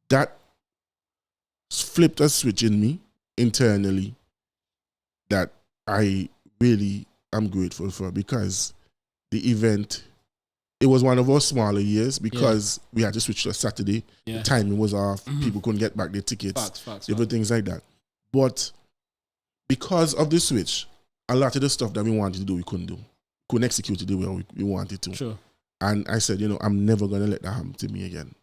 That flipped a switch in me internally that I really am grateful for, because the event, it was one of our smaller years because we had to switch to a Saturday. The timing was off. People couldn't get back their tickets. Different things like that. But because of the switch, a lot of the stuff that we wanted to do, we couldn't do. Couldn't execute it the way we wanted to. Sure. And I said, you know, I'm never going to let that happen to me again.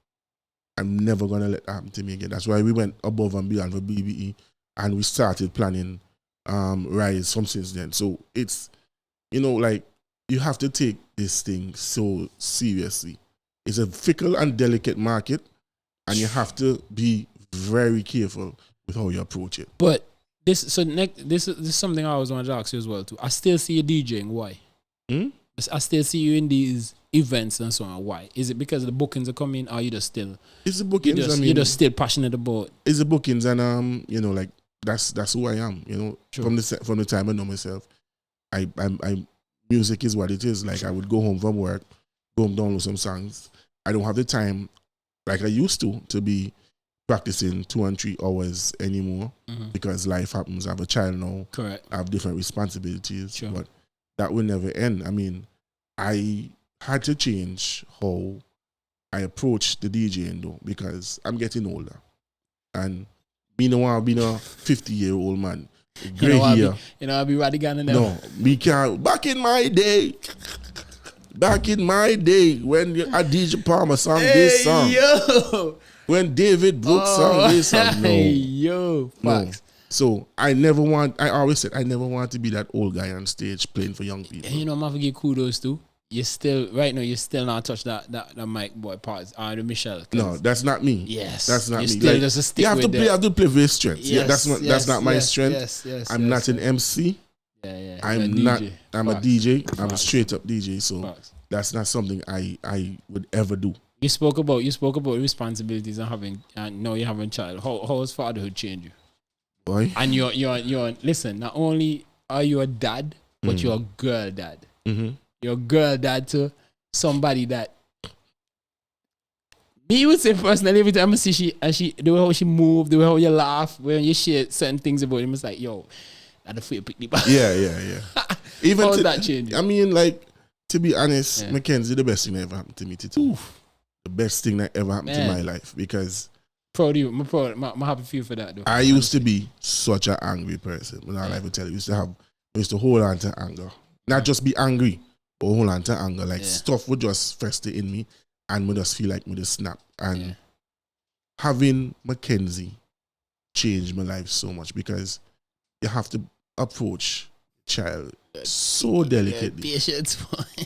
That's why we went above and beyond for BBE, and we started planning Rise from since then. So it's, you know, like, you have to take this thing so seriously. It's a fickle and delicate market, And you have to be very careful with how you approach it. But this is something I always wanted to ask you as well too. I still see you DJing. Why? I still see you in these events and so on. Why? Is it because the bookings are coming, or you just still? It's the bookings. You're just still passionate about. It's the bookings, and like that's who I am. From the time I know myself, I music is what it is. Like I would go home from work, go home, download some songs. I don't have the time like I used to be practicing 2 and 3 hours anymore because life happens. I have a child now. Correct. I have different responsibilities. Sure. But that will never end. I mean, I had to change how I approach the DJing though, because I'm getting older. And me no want to be a 50-year-old man. Gray hair. I'll be radical now. No, me can't. Back in my day, when a DJ Palmer sang this song. Yo. When David Brooks sang this song. No. Hey, yo. Facts. No. So I always said I never want to be that old guy on stage playing for young people. And I'm gonna give kudos too. You're still not touch that mic boy part. The Michelle. No, that's not me. Yes, that's not me. Still like, just a stick you have with to play. I have to play with strength. Yes, that's not my strength. Yes, I'm not an MC. Yeah. I'm not. I'm a DJ. I'm a straight up DJ. So that's not something I would ever do. You spoke about responsibilities and now you're having a child. How has fatherhood changed you? Boy. And you're listen. Not only are you a dad, but you're a girl dad. Mm-hmm. You're a girl dad to somebody that me would say personally, every time I see the way how she move, the way how you laugh, when you share certain things about him, it's like, yo, that's the pick me back. Yeah. Even how's that changing? I mean, like, to be honest, Mackenzie, the best thing that ever happened to me today. The best thing that ever happened to my life, because proud of you. I'm happy for you for that though. I used to be such an angry person. When I ever tell you, I used to hold on to anger. Not just be angry, but hold on to anger. Like stuff would just fester in me and would just feel like me to snap. And having Mackenzie changed my life so much, because you have to approach child so delicately. Patience.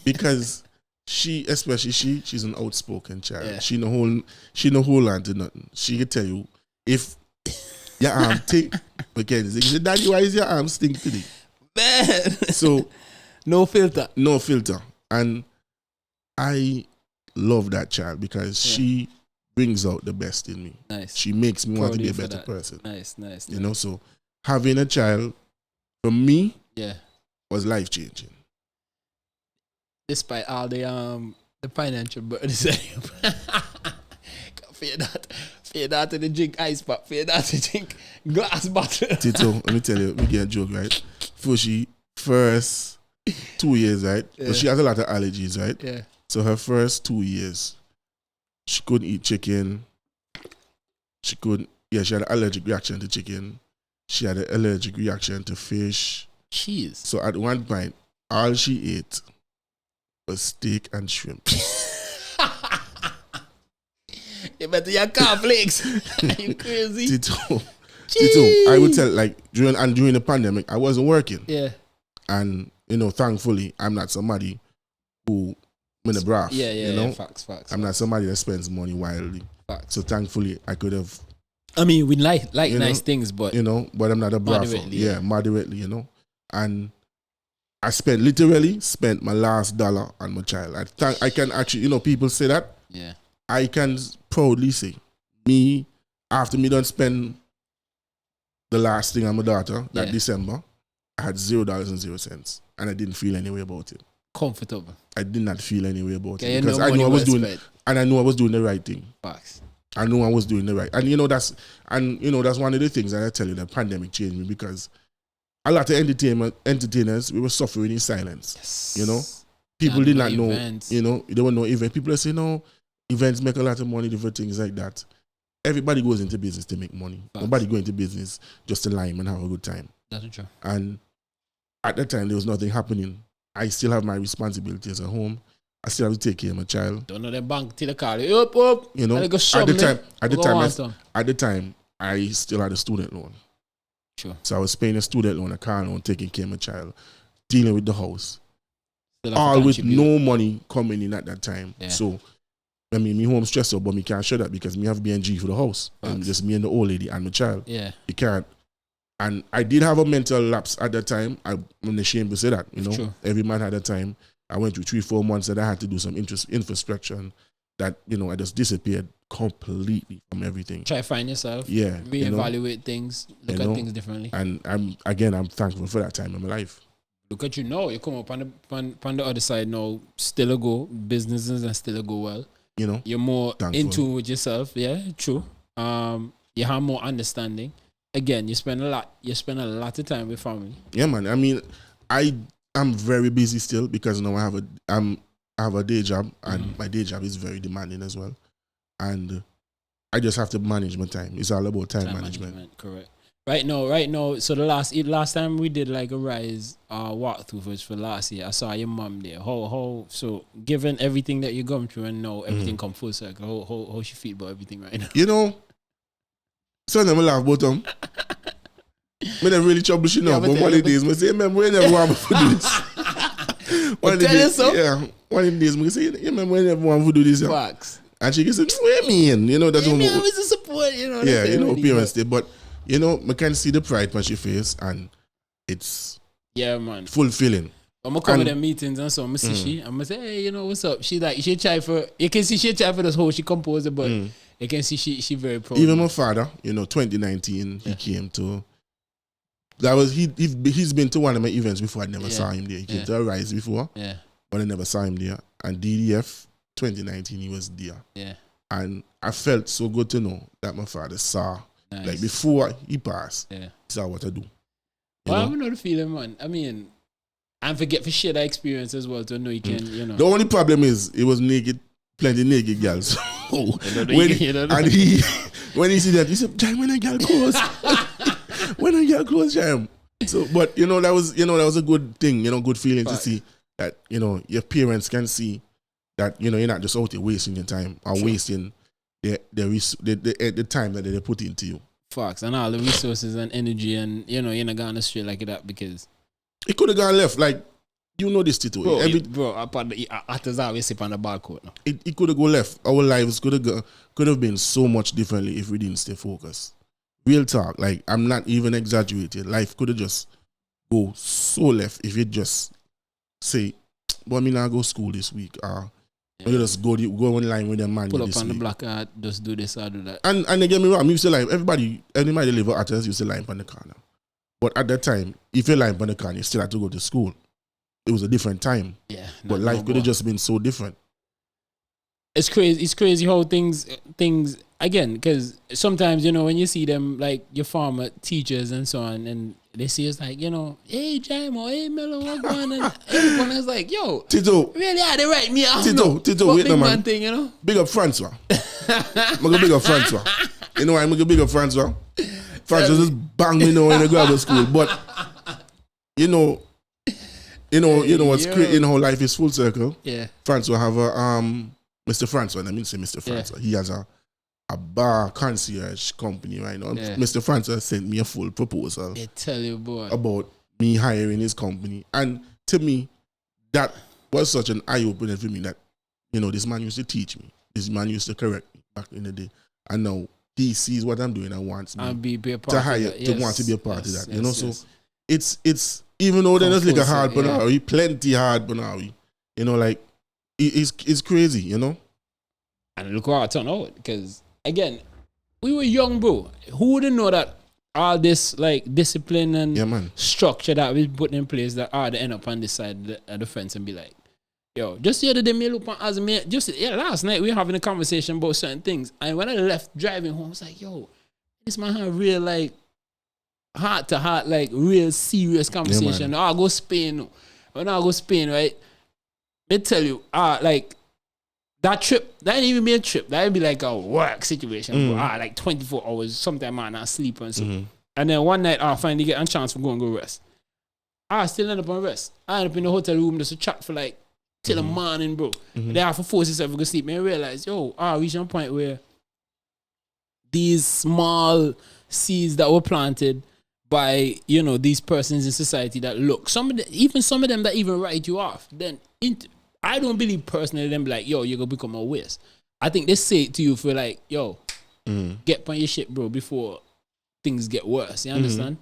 Because she's an outspoken child. Yeah. She no hold on to nothing. She can tell you if your arm stink, Mackenzie. She said, Daddy, why is your arm stink today? Man. So no filter. And I love that child because she brings out the best in me. Nice. She makes me want to be a better person. Nice. You know, so having a child for me was life changing. Despite all the financial burdens. Fear that to drink ice pop, fear that to drink glass bottle. Tito, let me tell you, we get a joke, right? For she first 2 years, right? So she has a lot of allergies, right? Yeah. So her first 2 years, she couldn't eat chicken. She had an allergic reaction to chicken. She had an allergic reaction to fish. Jeez. So at one point, all she ate was steak and shrimp. You better your cornflakes. Are you crazy? Tito, I would tell, like, during the pandemic, I wasn't working. Yeah. And, thankfully, I'm not somebody who in a braff. Yeah, facts. I'm not somebody that spends money wildly. Facts. So thankfully, I could have. I mean, we like nice things, but but I'm not a braff. Moderately, And I literally spent my last dollar on my child. I can actually, people say that. Yeah. I can proudly say, after me done spend the last thing on my daughter that December, I had $0.00, and I didn't feel any way about it. Comfortable. I did not feel any way about it because I knew I was doing, and I knew I was doing the right thing. Facts. I knew I was doing the right, and that's one of the things that I tell you, the pandemic changed me, because a lot of entertainers, we were suffering in silence. Yes. People did not know. Events. There were no events. People say no, events make a lot of money, different things like that. Everybody goes into business to make money. Facts. Nobody go into business just to lime and have a good time. That's true. And at that time, there was nothing happening. I still have my responsibilities at home. I still have to take care of my child. Don't know the bank till the car. Up. At the time, I still had a student loan. Sure. So I was paying a student loan, a car loan, taking care of my child, dealing with the house. All with no money coming in at that time. Yeah. So I mean, me home stressed out, but me can't show that because me have BNG for the house. And just me and the old lady and my child. Yeah. You can't. And I did have a mental lapse at that time. I'm ashamed to say that, you know. True. Every man had a time. I went through 3-4 months that I had to do some introspection that, you know, I just disappeared completely from everything. Try to find yourself. Yeah. Reevaluate things. Look at things differently. And I'm thankful for that time in my life. Look at you now. You come up on the other side now, still a go. Businesses and still a go well. You know. You're more thankful. into with yourself. Yeah, true. You have more understanding. Again, you spend a lot of time with family. Yeah, man. I mean, I'm very busy still because now I have a day job, and my day job is very demanding as well. And I just have to manage my time. It's all about time management. Correct. Right now. So the last time we did like a rise walkthrough for last year, I saw your mom there. How so given everything that you're going through and now everything come full circle, how she feel about everything right now? You know, some of them laugh about them. I never really trouble she know, but one of the days I say, remember we never want to do this. One of the days I say, remember we never want to do this. Facts. And she can say, what do you mean? You know, that's what always a support, you know. Yeah, you know, parents did. But, you know, I can see the pride on she face and it's man, fulfilling. I'm gonna come to them meetings and so I'm gonna see she. I'm gonna say, hey, you know, what's up? She try for, you can see she try for this whole, she composed it, but you can see she very proud. Even my father, you know, 2019, he came to, that was, he's been to one of my events before. I never saw him there. He came to a rise before, but I never saw him there. And DDF 2019, he was there. Yeah. And I felt so good to know that my father saw, like before he passed, he saw what I do. Well, I know the feeling, man. I mean, and forget for share that experience as well to know you can, you know. The only problem is it was naked, plenty naked girls. When he see that, he said, "Jime, when a girl close, when a girl close, Jime." So, but you know that was a good thing, you know, good feeling to see that, you know, your parents can see that, you know, you're not just out there wasting your time or wasting the time that they put into you. Facts, and all the resources and energy, and you know, you're not going straight like that because it could have gone left. Like, you know this, Tito. Bro, Ottos always sit on the barcode now. It could have gone left. Our lives could have been so much differently if we didn't stay focused. Real talk. Like, I'm not even exaggerating. Life could have just go so left if you just say, "But I mean, I go school this week," or you just go online with them man. Pull up on the block, just do this or do that. And they get me wrong. You used to line everybody live at Ottos used to line on the corner. But at that time, if you line on the corner, you still had to go to school. It was a different time. Yeah. But life could have just been so different. It's crazy. It's crazy how things again, because sometimes, you know, when you see them, like your former teachers and so on, and they see us like, you know, hey Jime, hey Mello, what going on? Everyone is like, yo, Tito, really how they write me out? Tito, wait no man. Thing, you know? Big up Francois. I'm gonna big up Francois. You know why I'm gonna big up Francois? Francois just bang me now in the grammar school. But you know what's great in how life is full circle. Yeah. Francois have a Mr. Francois, I mean say Mr. Francois. He has a bar concierge company right now. Yeah. Mr. Francois sent me a full proposal. I tell you, boy, about me hiring his company. And to me, that was such an eye-opener for me that, you know, this man used to teach me. This man used to correct me back in the day. And now he sees what I'm doing and wants me to hire, to want to be a part of that. You know, so it's even though there's like a hard Panawi, plenty hard Panawi, you know, like it's crazy, you know. And look how I turned out, because again, we were young, bro. Who wouldn't know that all this like discipline and structure that we put in place that end up on this side of the fence and be like, yo, just the other day, me look as me last night we were having a conversation about certain things, and when I left driving home, I was like, yo, this man had real like heart to heart, like real serious conversation. I'll go Spain. When I go Spain, right? Me tell you, like that trip, that ain't even be a trip. That'd be like a work situation. Like 24 hours, sometimes I not sleep and so. And then one night I finally get a chance to go and go rest. I still end up on rest. I end up in the hotel room just to chat for like till the morning, bro. They have to force yourself to go sleep. And I realize, yo, I reached a point where these small seeds that were planted by, you know, these persons in society that look, some of them that even write you off, then I don't believe personally them be like, yo, you're gonna become a waste. I think they say it to you for like, yo, get on your shit, bro, before things get worse. You understand?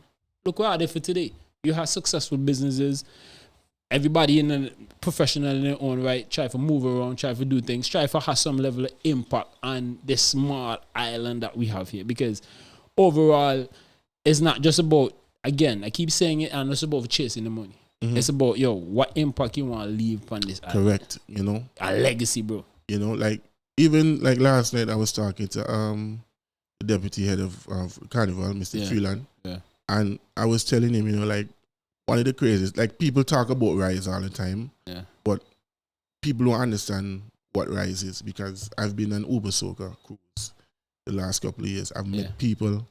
Look where are they for today? You have successful businesses. Everybody in a professional in their own right, try to move around, try to do things, try to have some level of impact on this small island that we have here. Because overall, it's not just about, again, I keep saying it, and it's about chasing the money. It's about, yo, what impact you want to leave on this island. Correct, you know. A legacy, bro. You know, like, even like last night I was talking to the deputy head of Carnival, Mr. Freeland. Yeah. And I was telling him, you know, like, one of the craziest, like, people talk about Rise all the time, but people don't understand what Rise is, because I've been on Uber Soca cruise the last couple of years. I've met people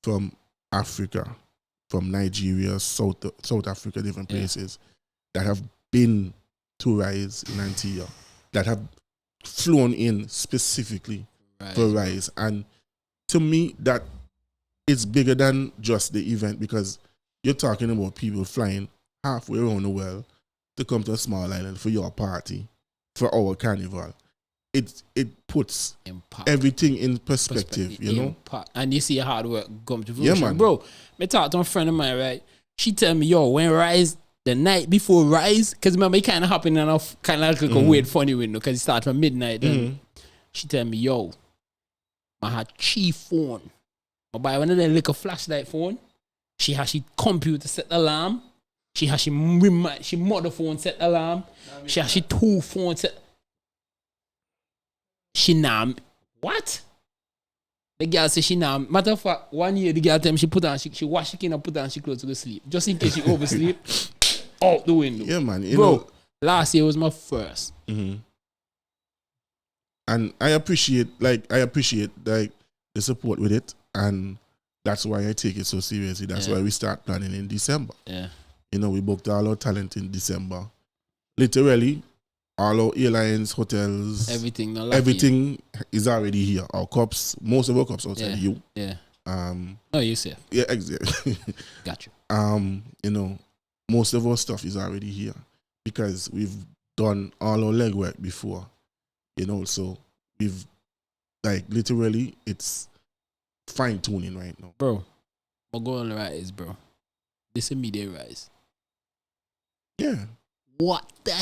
from Africa, from Nigeria, South Africa, different places that have been to Rise in Antigua, that have flown in specifically for Rise. And to me, that it's bigger than just the event, because you're talking about people flying halfway around the world to come to a small island for your party, for our carnival. It puts everything in perspective, you know? And you see hard work come to fruition. Yeah, man. Bro, I talked to a friend of mine, right? She tell me, yo, when Rise, the night before Rise, because remember, it kind of happened in a kind of like a weird, funny window, because it started from midnight. And she tell me, yo, I had cheap phone. I buy one of them like a flashlight phone. She has she computer set alarm. She has she mother phone set alarm. She has she 2 phones set. She what? The girl say she matter of fact, 1 year the girl tell me she put on she wash she can put on she clothes to go sleep. Just in case she oversleep. Out the window. Yeah, man. You Bro, know, last year was my first. And I appreciate like the support with it, and that's why I take it so seriously. That's why we start planning in December. Yeah. You know, we booked all our talent in December. Literally, all our airlines, hotels, everything is already here. Our cups, most of our cups outside you. Yeah. Oh, you safe. Yeah, exactly. Got you. You know, most of our stuff is already here because we've done all our legwork before. You know, so we've like literally it's fine tuning right now. Bro, what going on the rise, bro? This is media rise. Yeah. What the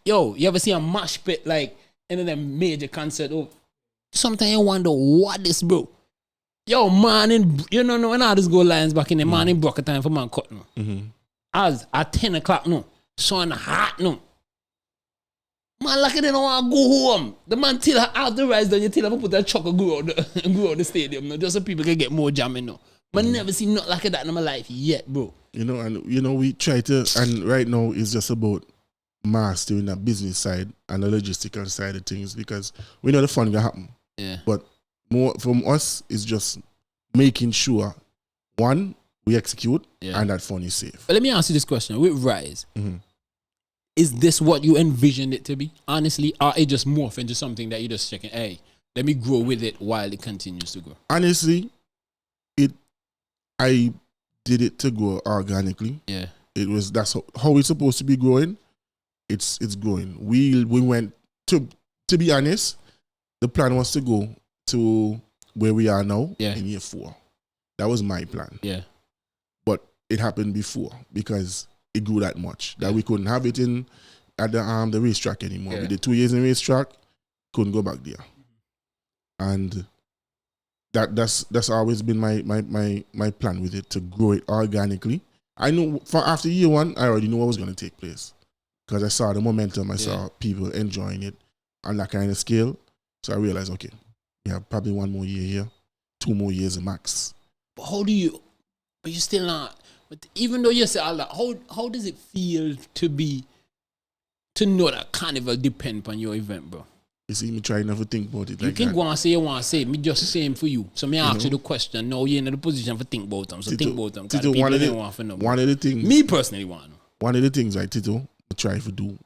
yo, you ever see a mosh pit like in a major concert? Oh, sometimes you wonder what this, bro. Yo, man, you know when all this go lines back in the morning, broke a time for man cut no. As at 10 o'clock no, sun hot no. Man, like they don't want to go home. The man till out the rise, then you tell him put that truck and go out the stadium. No, just so people can get more jamming. No, but never seen nothing like that in my life yet, bro. You know, and you know we try to, and right now it's just about mastering that business side and the logistical side of things because we know the fun will happen. Yeah. But more from us is just making sure one we execute and that fun is safe. But let me ask you this question: with Rise. Is this what you envisioned it to be? Honestly, or it just morph into something that you're just checking, hey, let me grow with it while it continues to grow? Honestly, I did it to grow organically. Yeah. That's how it's supposed to be growing. It's growing. We went to be honest, the plan was to go to where we are now in year 4. That was my plan. Yeah. But it happened before because it grew that much that we couldn't have it at the racetrack anymore. We did 2 years in racetrack, couldn't go back there, and that's always been my plan with it, to grow it organically. I know for after year 1, I already knew what was going to take place because I saw the momentum. I saw people enjoying it on that kind of scale. So I realized, okay, we have probably 1 more year here, 2 more years max. But how do you? But you still not. But even though you say all that, how does it feel to know that carnival depend on your event, bro? You see, me trying never think about it. You can go and say you want to say, me just saying for you. So me ask you the question. Now you're in the position for think about them. So think about them. Tito, one of the things. Me personally want to know. One of the things I try to do,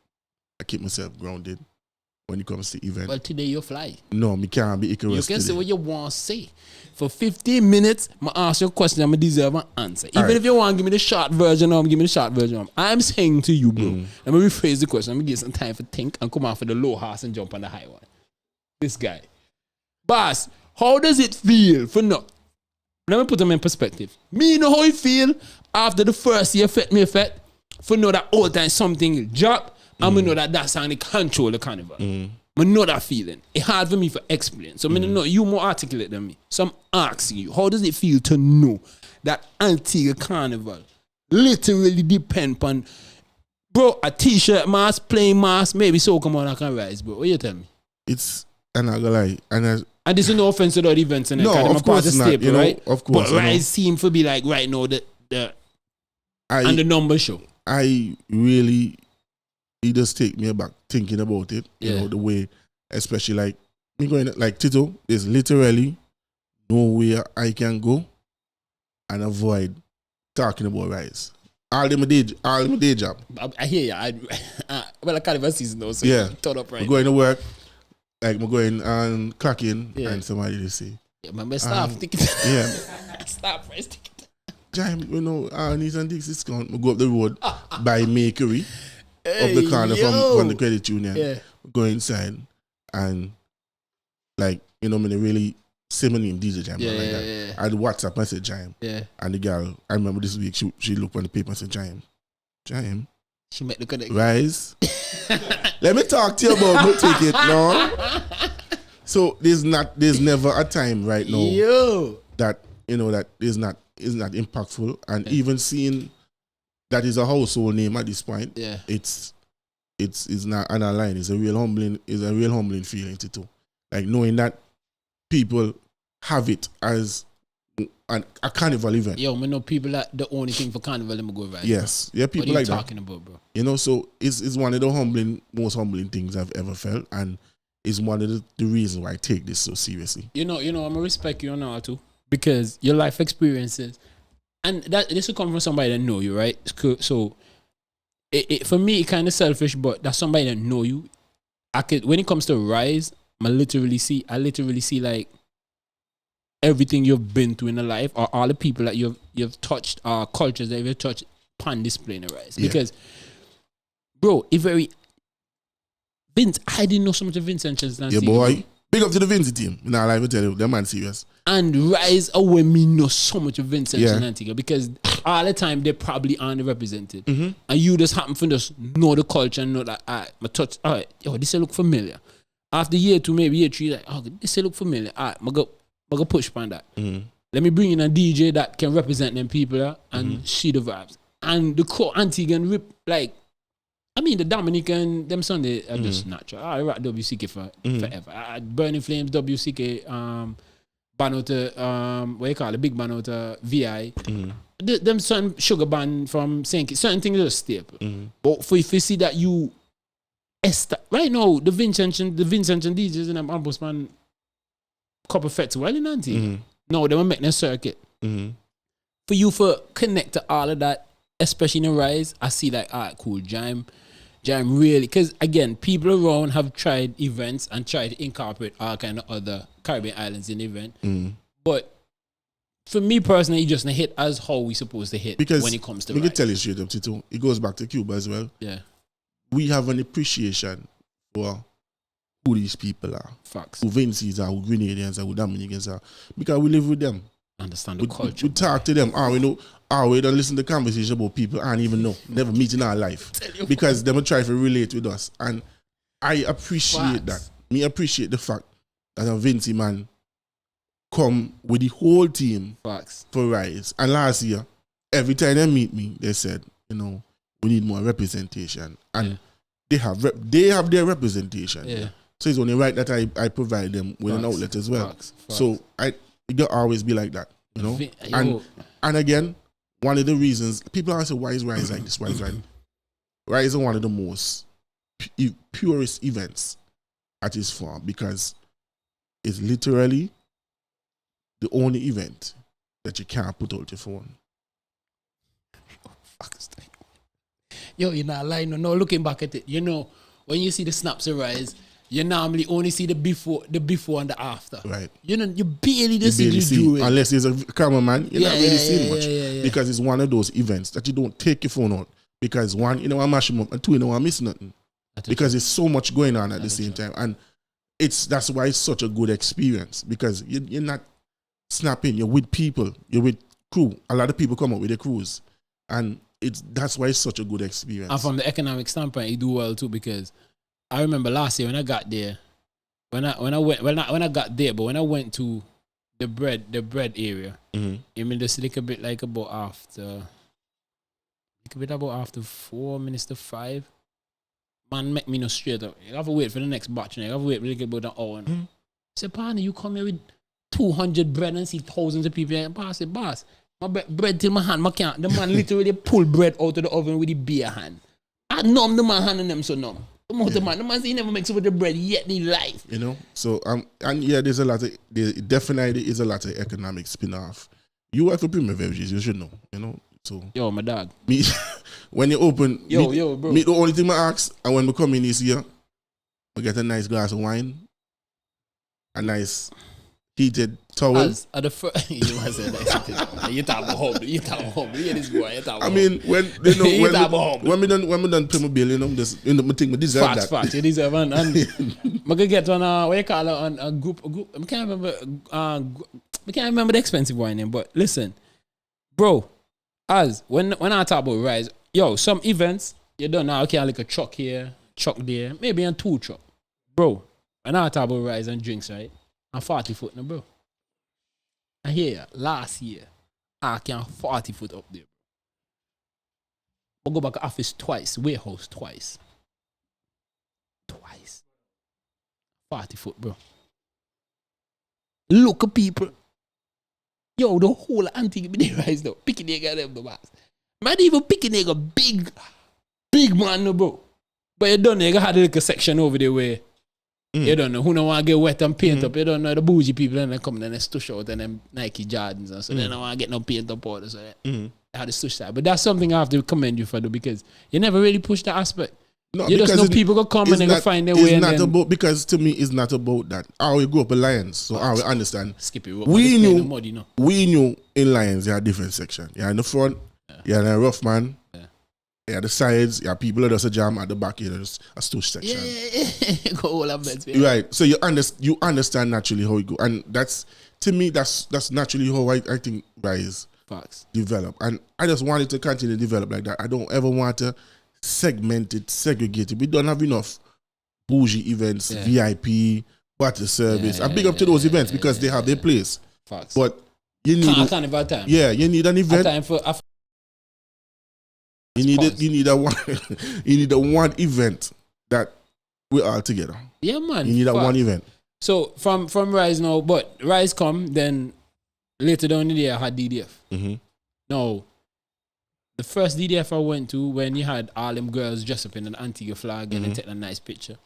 I keep myself grounded. when it comes to event. Well, today you fly. No, me can't be Icarus. You can today. say what you want to say. For 15 minutes, I ask you a question, I deserve an answer. Even if you want to give me the short version, give me the short version. I'm saying to you, bro, let me rephrase the question. Let me give you some time for think and come out for the low horse and jump on the high one. This guy. Boss, how does it feel for no? Let me put him in perspective. Me know how it feel after the first year effect for know that all time something will drop and we know that that's how they control the carnival. I know that feeling. It's hard for me to explain. So I know you more articulate than me. So I'm asking you, how does it feel to know that Antigua Carnival literally depend on, bro, a t-shirt mask, plain mask, maybe so come on, I can rise, bro. What you tell me? It's, I'm not gonna lie. And this is no offense to the other events and no, of course not. Staple, right? Of course. But Rise seem to be like right now and the number show. I really, it just take me aback thinking about it. You know, the way, especially like me going like Tito, there's literally nowhere I can go and avoid talking about Rise. All them day job. I hear you. Well, I can't even season though, so turn up right. I'm going to work. Like, I'm going and clock in and somebody to say. Yeah, man, stop. Stop price ticket. Jime, you know, these and this discount. I go up the road, buy Makery up the corner from the credit union. Yeah. Go inside and, like, you know, I really say my name, DJ Jime. Yeah. I had WhatsApp message Jime. Yeah. And the girl, I remember this week, she looked on the paper and said, Jime. She might look at it. Rise. Let me talk to you about no ticket, no. So there's never a time right now that you know that is not impactful, and even seeing that is a household name at this point, it's not an line. It's a real humbling feeling too. Like knowing that people have it as a carnival event. Yo, I know people that the only thing for carnival them go right. Yes, yeah, people what are like you talking about, bro? You know, so it's one of the most humbling things I've ever felt, and it's one of the reasons why I take this so seriously. You know, I'm gonna respect you now too, because your life experiences, and that this will come from somebody that know you, right? So, for me, it kind of selfish, but that's somebody that know you. When it comes to Rise, I literally see like everything you've been through in your life, or all the people that you've touched, cultures that you've touched upon display in the Rise. Because, bro, Vince, I didn't know so much of Vince and Chelsea. Yeah, boy. Big up to the Vince team. Nah, I will tell you, that man serious. And Rise away me know so much of Vince and Antigua, because all the time they probably aren't represented. And you just happen to just know the culture and know that, my touch, all right, yo, this look familiar. After year 2, maybe year 3, like, oh, this look familiar. All right, I go push on that. Let me bring in a DJ that can represent them people and see the vibes. And the core Antiguan rip, like, I mean, the Dominican, them Sunday are just natural. I rock WCK forever. Burning Flames, WCK, Banota, what you call it, big Banota, VI. Them certain sugar band from St. Kitts, certain things are a staple. But if you see that you, right now, the Vincent and DJs and them almost man, couple festival in Antigua. No, they will make their circuit. For you to connect to all of that, especially in the Rise, I see like, all right, cool, Jime really, because again, people around have tried events and tried to incorporate all kind of other Caribbean islands in the event. But for me personally, it just not hit as how we supposed to hit because when it comes to Rise. We can tell you straight up, Tito, it goes back to Cuba as well. Yeah. We have an appreciation for who these people are. Facts. Who Vinces are, who Grenadians are, who Dominicans are. Because we live with them. Understand the culture. We talk to them. We don't listen to conversation about people I don't even know. Never meet in our life. Because they will try to relate with us. And I appreciate that. Me appreciate the fact that a Vinci man come with the whole team for Rise. And last year, every time they meet me, they said, you know, we need more representation. And they have their representation. Yeah. So it's only right that I provide them with an outlet as well. So it will always be like that, you know. And again, one of the reasons people always say, why is Rise like this? Why is Rise is one of the most purest events at its form, because it's literally the only event that you can't put out your phone. Yo, you're not lying. No, looking back at it, you know, when you see the snaps of Rise, you normally only see the before and the after. Right. You know, you barely see the doing. Unless there's a cameraman, you're not really seeing much. Yeah. Because it's one of those events that you don't take your phone out. Because one, you know, I mash them up, and two, you know, I miss nothing. Because there's so much going on at the same time. And that's why it's such a good experience. Because you're not snapping, you're with people, you're with crew. A lot of people come up with their crews. And that's why it's such a good experience. And from the economic standpoint, you do well too, because I remember last year when I got there, when I got there, but when I went to the bread area, it made just a little bit like about after 4 minutes to 5. Man, make me no straight up. You have to wait for the next batch. You have to wait a little bit about an hour. Say, partner, you come here with 200 bread and see thousands of people. Boss, say, boss, my bread till my hand, the man literally pull bread out of the oven with the bare hand. I numb the man hand and them so numb. The man say he never makes over the bread yet in life. You know? So and yeah, there definitely is a lot of economic spin-off. You work for Premier Beverages, you should know, you know. So yo, my dog. Me, when you open, yo, bro. Me the only thing I ask, and when we come in this year, we get a nice glass of wine, a nice heated towel. As at the first, you talk about home. You hear this boy. I mean, when you know when we done pay my bill, you know, just me think we deserve that. Facts, you deserve and I could get on what you call it, on a group. I can't remember the expensive wine name, but listen, bro. As when I talk about rise, yo, some events you don't know. Okay, like a truck here, truck there, maybe a 2 truck, bro. When I talk about rise and drinks, right? I'm 40 foot now, bro. I hear last year I can 40 foot up there. I go back to office twice, warehouse twice. 40 foot, bro. Look at people. Yo, the whole Antigua be rise now. Picking nigga them the boss. Man, even picking nigga big man, no, bro. But you don't know, you had like a section over there where you don't know who don't want to get wet and paint up. You don't know the bougie people and they come and they stush out and them Nike Jordans and so they don't want to get no paint up order. So they had to stush that. But that's something I have to commend you for, though, because you never really push the aspect. No, you just know people go come and they go find their way. Because to me, it's not about that. How we grew up in Lions, so how we understand. Skip it. We knew in Lions there are different sections. You're in the front, you're in a rough man, you're at the sides, you have people that does a jam at the back, you're just a stoosh section. Yeah. Go all of that. Right. So you understand naturally how it go. And that's, to me, that's naturally how I think Rise develop. And I just want it to continue to develop like that. I don't ever want to segment it, segregate it. We don't have enough bougie events, VIP, bottle service. I'm big up to those events because they have their place. Facts. But you need time. Yeah, you need an event. Time for you need a one event that we're all together. Yeah, man. You need a one event. So from Rise now, but Rise come, then later down in the year I had DDF. No. The first DDF I went to when you had all them girls dressed up in an Antigua flag and they take a nice picture.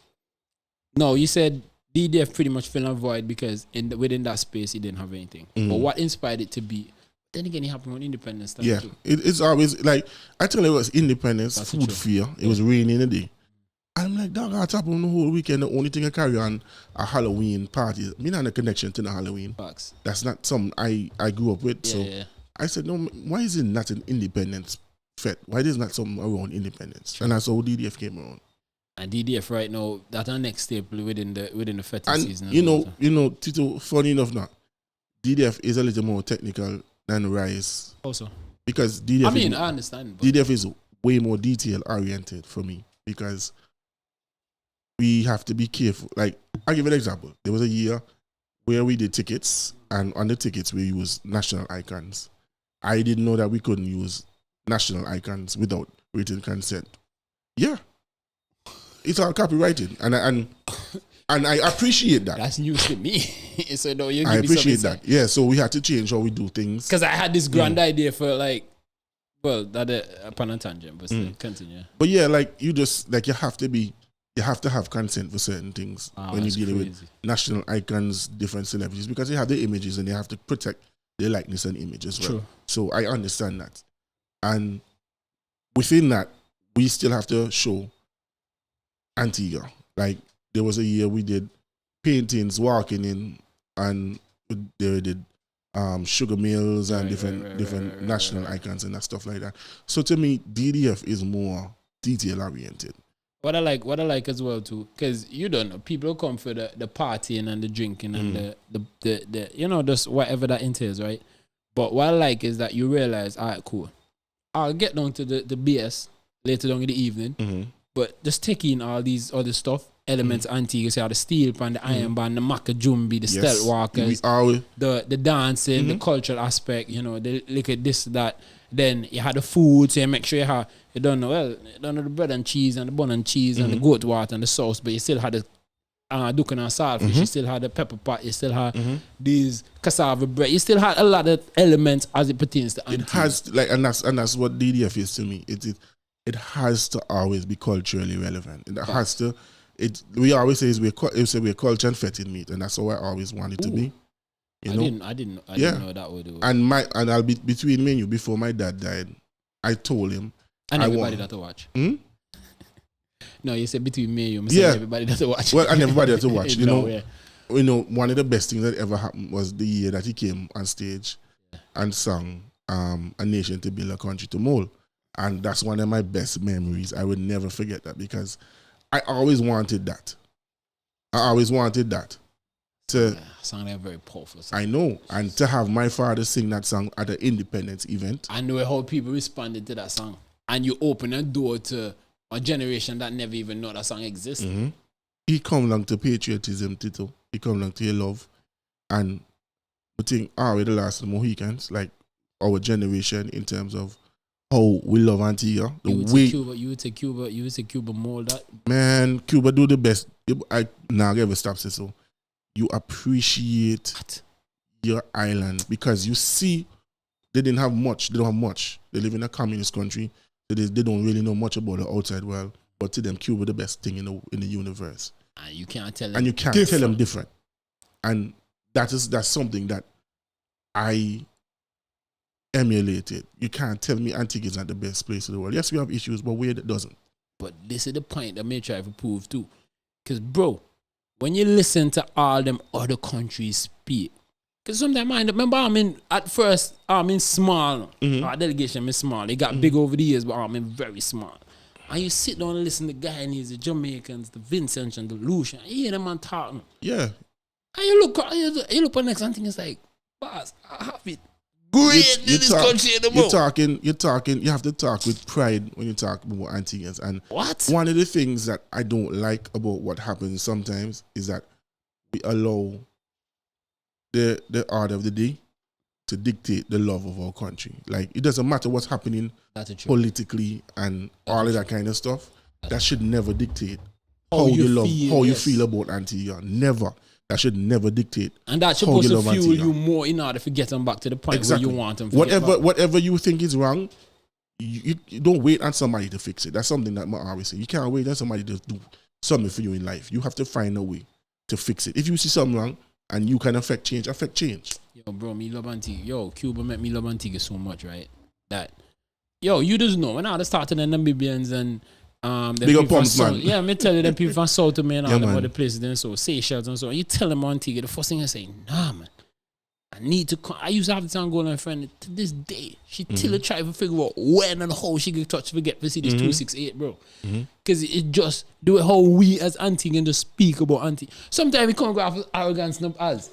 No, you said DDF pretty much filled a void because within that space it didn't have anything. But what inspired it to be? Then again, it happened on Independence time too. It's always like, I tell you, it was Independence, that's food fear. It was raining in the day. I'm like, dog, I tap on the whole weekend. The only thing I carry on a Halloween party. Me not a connection to the Halloween. Facts. That's not something I grew up with. I said, no, why is it not an Independence fete? Why is it not something around Independence? And that's how DDF came around. And DDF right now, that's our next staple within the fete season. You know, Tito, funny enough now, DDF is a little more technical than Rise. Also. Because DDF I understand. DDF is way more detail oriented for me because we have to be careful. Like, I'll give you an example. There was a year where we did tickets, and on the tickets we used national icons. I didn't know that we couldn't use national icons without written consent. Yeah. It's all copyrighted. And I appreciate that. That's news to me. So no, you give I appreciate me that. Yeah, so we had to change how we do things. Because I had this grand idea for that upon a tangent, but still, continue. But yeah, like you have to have consent for certain things when you're dealing with national icons, different celebrities, because they have their images and they have to protect their likeness and image as well. True. So I understand that. And within that, we still have to show Antigua. Like, there was a year we did paintings walking in, and they did sugar mills and different national icons and that stuff like that. So to me, DDF is more detail oriented. What I like as well too, because you don't know, people come for the partying and the drinking and the you know, just whatever that entails, right? But what I like is that you realize, all right, cool, I'll get down to the BS later on in the evening, but just taking all these other stuff, elements, Antigua, so the steel pan, the iron band, the Macajumbi, the stealth walkers, the dancing, the cultural aspect, you know, the look at this, that. Then you had the food, so you make sure you don't know the bread and cheese and the bun and cheese and the goat water and the sauce, but you still had the dukan and saltfish, you still had the pepper pot, you still had these cassava bread, you still had a lot of elements as it pertains to Antigua. It has, like, and that's what DDF is to me. It has to always be culturally relevant. It has to. We always say we're culture and fetid meat, and that's how I always want it to be. I didn't know that would do. And I'll be between me and you. Before my dad died, I told him. And everybody that to watch. No, you said between me and you. Everybody that to watch. Well, and everybody that to watch. You know, one of the best things that ever happened was the year that he came on stage and sang "A Nation to Build, a Country to Mold," and that's one of my best memories. I would never forget that, because I always wanted that. Song that very powerful song. I know, and to have my father sing that song at an independence event. I know how people responded to that song, and you open a door to a generation that never even know that song exists. He come along to patriotism, Tito. He come along to your love, and we think, we're the last of the Mohicans, like our generation, in terms of how we love Antigua. You would say Cuba mold that. Man, Cuba do the best. I never stop saying so. You appreciate your island, because you see they didn't have much. They don't have much. They live in a communist country, so they don't really know much about the outside world. But to them, Cuba the best thing in the universe. And you can't tell them. And you can't tell them different. And that's something that I emulated. You can't tell me Antigua is not the best place in the world. Yes, we have issues, but where it doesn't. But this is the point that may try to prove too. Because, bro, when you listen to all them other countries speak, because sometimes I remember at first I'm in small. Our delegation is small. They got big over the years, but I'm in very small. And you sit down and listen to the Guyanese, the Jamaicans, the Vincents, and the Lucian. You hear them man talking. Yeah. And you look at next and think it's like, boss, I have it great in this country anymore. You're talking, you have to talk with pride when you talk about Antiguans. And what? One of the things that I don't like about what happens sometimes is that we allow the order of the day to dictate the love of our country. Like, it doesn't matter what's happening politically and all of that kind of stuff. That should never dictate how you feel about Antigua. Never. That should never dictate. And that's supposed to fuel you more in order to get them back to the point where you want them to whatever you think is wrong, you don't wait on somebody to fix it. That's something that I always say. You can't wait on somebody to do something for you in life. You have to find a way to fix it. If you see something wrong and you can affect change. Yo, bro, me love Antigua. Yo, Cuba made me love Antigua so much, right? That, yo, you just know, when I started the Namibians and big up pumps, man. Yeah, me tell you, them people from South America and all them other places, then so Seychelles and so on. You tell them Antigua, the first thing I say, nah, man, I need to come. I used to have the time going on friend to this day. She still try to figure out when and how she could touch forget to see this 268, bro. Because it just do it how we as Antiguans just speak about Antigua. Sometimes we come go with arrogance and as.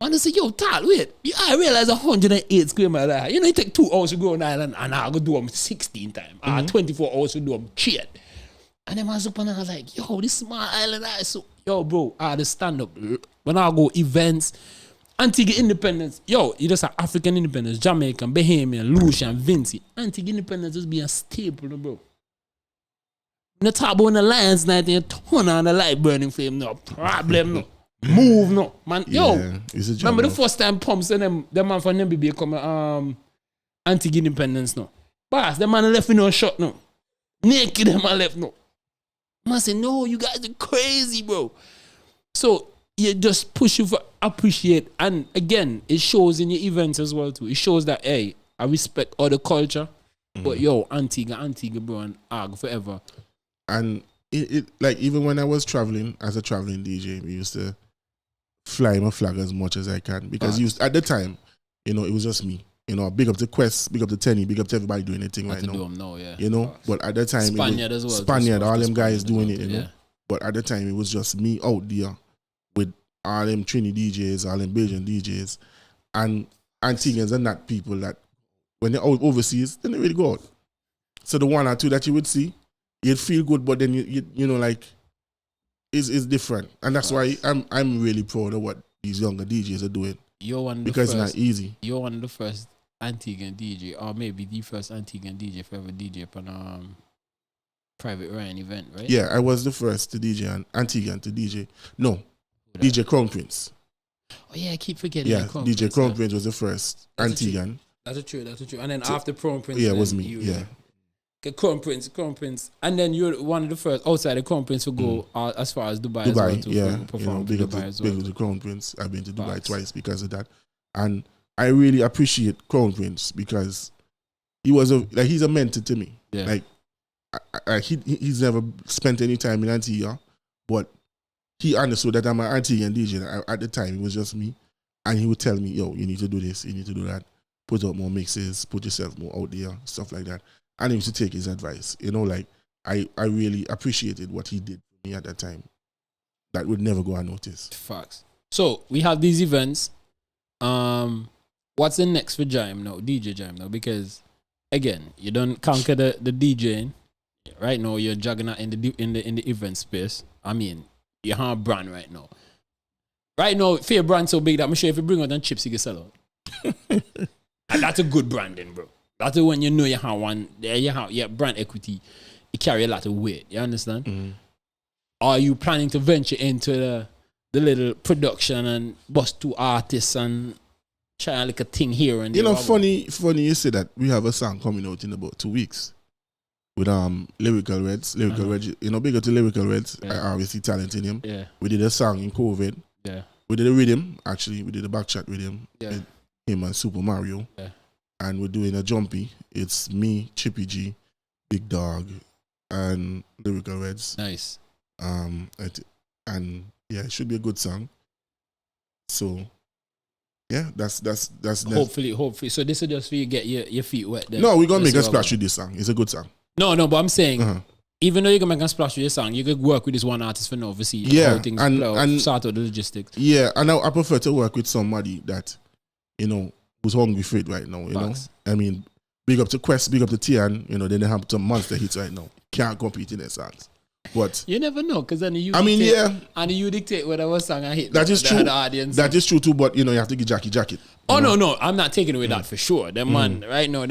And I say, yo, Tal, wait. I realize 108 square mile. You know, it take 2 hours to go on island and I go do them 16 times. 24 hours to do them shit. And then I was up and I was like, yo, this small island. Yo, bro, I had to stand up. When I go events, Antigua independence. Yo, you just have African independence, Jamaican, Bahamian, Lucian, Vinci. Antigua independence just be a staple, bro. When you talk about the Lions night and you turn on the light burning flame, no problem, no. Move, no. Man, yo, remember the first time Pumps and them man from NBB come Antigua independence, no. Boss, the man left me no shot, no. Naked, them man left, no. Man say, no, you guys are crazy, bro. So, you just push you for appreciate. And again, it shows in your events as well, too. It shows that, hey, I respect other culture. But, yo, Antigua, bro, and Arg forever. And it like even when I was traveling as a traveling DJ, we used to fly my flag as much as I can because at the time, it was just me. Big up to Quest, big up to Tenny, big up to everybody doing anything right now. But at the time, Spaniard as well. Spaniard, all them guys doing it, know. But at the time, it was just me out there with all them Trini DJs, all them Belgian DJs, and Antiguans and that people that when they're out overseas, then they really go out. So the one or two that you would see, you'd feel good, but then you know like it's different, and that's why I'm really proud of what these younger DJs are doing. You're one of the because first, it's not easy. You're one of the first Antiguan DJ, or maybe the first Antiguan DJ if ever DJ upon Private Ryan event, right? Yeah, I was the first to DJ and Antiguan to DJ. No, DJ Crown Prince. Oh yeah, I keep forgetting. Yeah, DJ Crown Prince was the first Antiguan. That's true. And then after Crown Prince, yeah, it was me. Crown Prince, and then you're one of the first outside the Crown Prince to go as far as Dubai as well to perform big Dubai as well. Big up the Crown Prince. I've been to Dubai twice because of that, and I really appreciate Crown Prince because he's a mentor to me. Yeah. Like he's never spent any time in Antigua, but he understood that I'm an Antiguan DJ. At the time, it was just me, and he would tell me, "Yo, you need to do this, you need to do that, put out more mixes, put yourself more out there, stuff like that." And he used to take his advice. Like I really appreciated what he did for me at that time. That would never go unnoticed. Facts. So we have these events. What's the next for Jime now, DJ Jime now? Because again, you don't conquer the DJing. Right now, you're juggernaut in the event space. I mean, you have a brand right now. Right now, for your brand so big that I'm sure if you bring out them chips, you can sell out. And that's a good branding, bro. That's when you know you have one. You have brand equity. It carry a lot of weight. You understand? Mm-hmm. Are you planning to venture into the little production and bust two artists and try like a thing here and there? Funny you say that. We have a song coming out in about 2 weeks with Lyrical Reds. Big up to Lyrical Reds. Yeah. I obviously talent in him. Yeah. We did a song in COVID. Yeah. We did a rhythm. Actually, we did a back chat with him. Yeah. With him and Super Mario. Yeah. And we're doing a jumpy. It's me, Chippy G, Big Dog, and Lyrical Reds. Nice. And yeah, it should be a good song. So yeah, that's hopefully. So this is just for you get your feet wet. Then. No, we're gonna make a splash with this song. It's a good song. No, but I'm saying even though you're gonna make a splash with your song, you could work with this one artist for now to see how things play out, and sort out the logistics. Yeah, and I prefer to work with somebody that who's hungry for it right now, know? I mean, big up to Quest, big up to Tian, then they have some monster hits right now. Can't compete in their songs. But you never know, because then you and you dictate whatever song I hit. That is true. The audience. That is true too, but you have to give jacket. Oh no, I'm not taking away that for sure. Them man right now,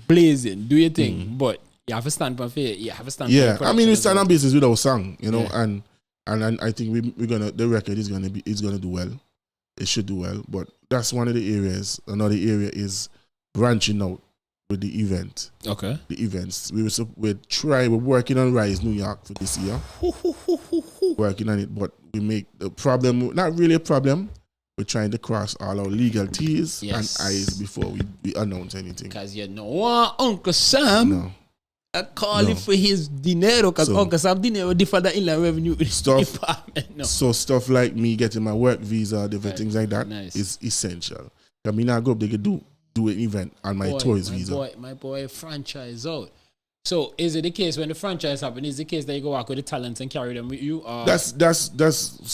blazing, do your thing. But you have to stand for fair. You have to stand for I mean we stand on business with our song, and I think the record is gonna do well. It should do well, but that's one of the areas. Another area is branching out with the event. Okay. The events. We're working on Rise New York for this year. Working on it, but we make the problem, not really a problem. We're trying to cross all our legal T's and I's before we announce anything. Because Uncle Sam. I call it for his dinero because Uncle Sam dinero differ than inland revenue department. No. So stuff like me getting my work visa, different things like that is essential. I mean, I go up, they could do an event on my tourist visa. My boy franchise out. So is it the case when the franchise happens, is it the case that you go work with the talents and carry them with you? That's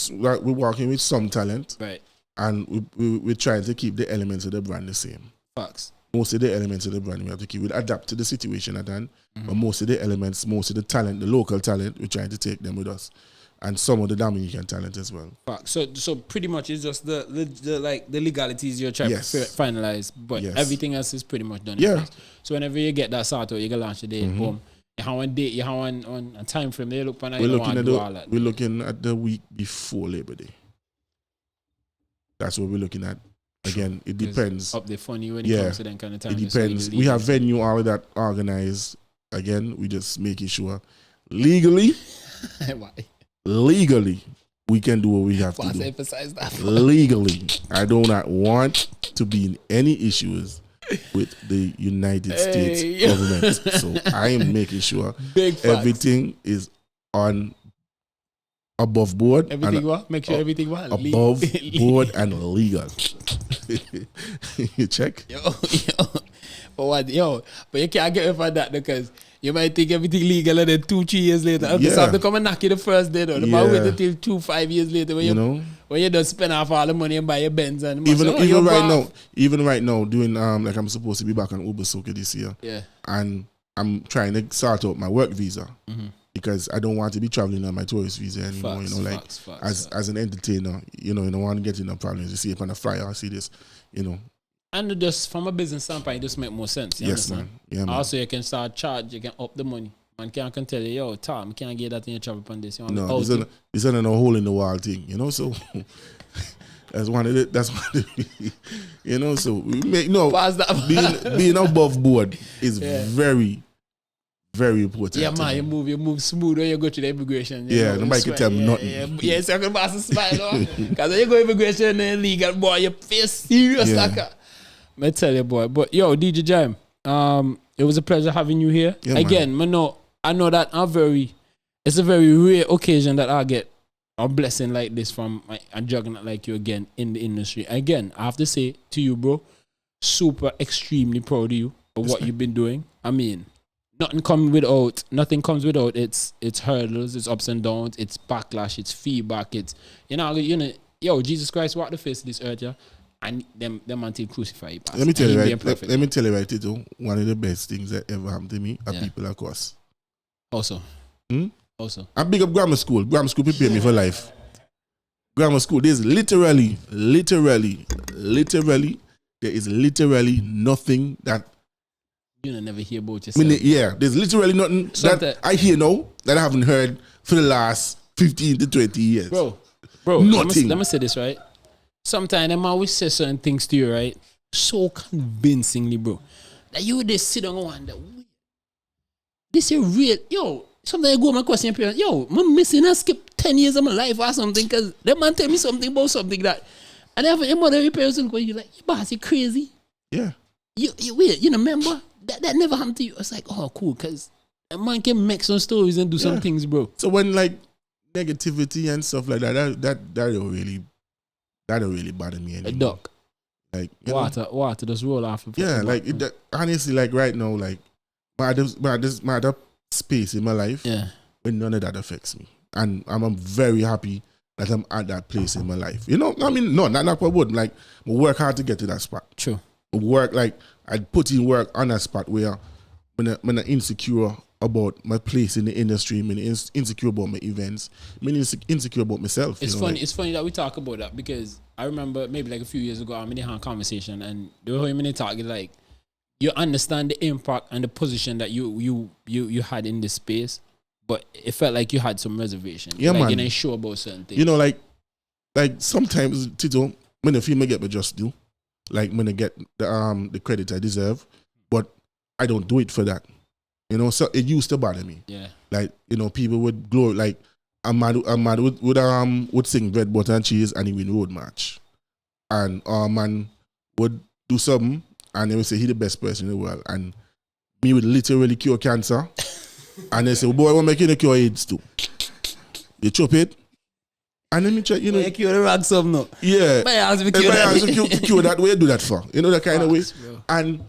like we're working with some talent. Right. And we're trying to keep the elements of the brand the same. Facts. Most of the elements of the brand we have to keep. We'll adapt to the situation at hand. But most of the elements, most of the talent, the local talent, we're trying to take them with us. And some of the Dominican talent as well. Facts. So pretty much it's just the legalities you're trying to finalize, but everything else is pretty much done. Yeah. So whenever you get that sorted, you can launch the day. Boom. You have one date, you have one a time frame. They look for we're looking at the week before Labor Day. That's what we're looking at. Again, it depends. Up the funny when it comes to that kind of time. It depends. We have venue, all of that organized. Again, we just making sure legally. Why? Legally, we can do what we have to do. Emphasize that. Legally, I do not want to be in any issues with the United States government. So I am making sure everything is on above board. Everything what? Make sure everything what? Above board and legal. You check? Yo. But what? Yo, but you can't get me for that because you might think everything legal and then 2-3 years later. I just have to come and knock you the first day though. The man wait until 2-5 years later when you don't spend off all the money and buy your Benz and even right now doing like I'm supposed to be back on Uber Soca this year. Yeah. And I'm trying to sort out my work visa. Because I don't want to be traveling on my tourist visa anymore. Facts, as an entertainer, you don't want to get in no problems. You see it on a flyer, I see this, And just from a business standpoint, it just make more sense. Yes, man. Yeah, man. Also, you can start charge, you can up the money. Man can tell you, yo, Tom, I can't get that in your travel on this. No, this isn't a hole in the wall thing, so that's one of it. So we make being above board is very, very important. Yeah, man, you move smooth when you go to the immigration. Nobody can tell me nothing. Yeah, so I can pass a smile, because when you go immigration and legal, boy, your face serious like that. I tell you, boy. But yo, DJ Jime, it was a pleasure having you here. Yeah, again, man. I know that it's a very rare occasion that I get a blessing like this from a juggernaut like you again in the industry. Again, I have to say to you, bro, super extremely proud of you for what you've been doing. I mean, nothing comes without its hurdles, its ups and downs, its backlash, its feedback, it's yo, Jesus Christ walked the face of this earth, yeah. And them until crucify you. Let me tell you right, Tito, one of the best things that ever happened to me are people like us. Also. I big up grammar school. Grammar school prepare me for life. Grammar school, there's literally, there is literally nothing that you never hear about yourself. There's literally nothing that I hear now that I haven't heard for the last 15 to 20 years. Bro, nothing. Let me say this, right? Sometimes them always say certain things to you, right? So convincingly, bro. That you would just sit down and wonder, this is real. Yo, sometimes I go my question parents, yo, I'm missing and skip 10 years of my life or something because that man tell me something about something that, and after your mother, your parents will go, you're like, you boss, you crazy. Yeah. You weird, remember? That never happened to you. It's like, oh, cool, because a man can make some stories and do some things, bro. So when like negativity and stuff like that don't really bother me anymore. A duck. Like water just roll off. Honestly, like right now, like my other space in my life, when none of that affects me, and I'm very happy that I'm at that place in my life. I mean, no, not what would like I work hard to get to that spot. True. Work like I put in work on that spot where when I'm insecure about my place in the industry, I'm insecure about my events, I'm insecure about myself. It's funny. It's funny that we talk about that because I remember maybe like a few years ago, I had a conversation and the way we talk is like you understand the impact and the position that you had in this space, but it felt like you had some reservation. Yeah, like man. You ain't sure about certain things. Like sometimes Tito, when the film I get my just due, like when I get the credit I deserve, but I don't do it for that. So it used to bother me. Yeah. Like, people would glory, like, Ahmad would sing Bread, Butter and Cheese and he win road match. And man would do something and they would say he the best person in the world. And me would literally cure cancer. And they say, well, boy, I want to make you cure AIDS too. You chop it. And then me check, You cure the rag some no. Yeah. My house be cure that. Cure that way, do that for. That kind of way. Bro. And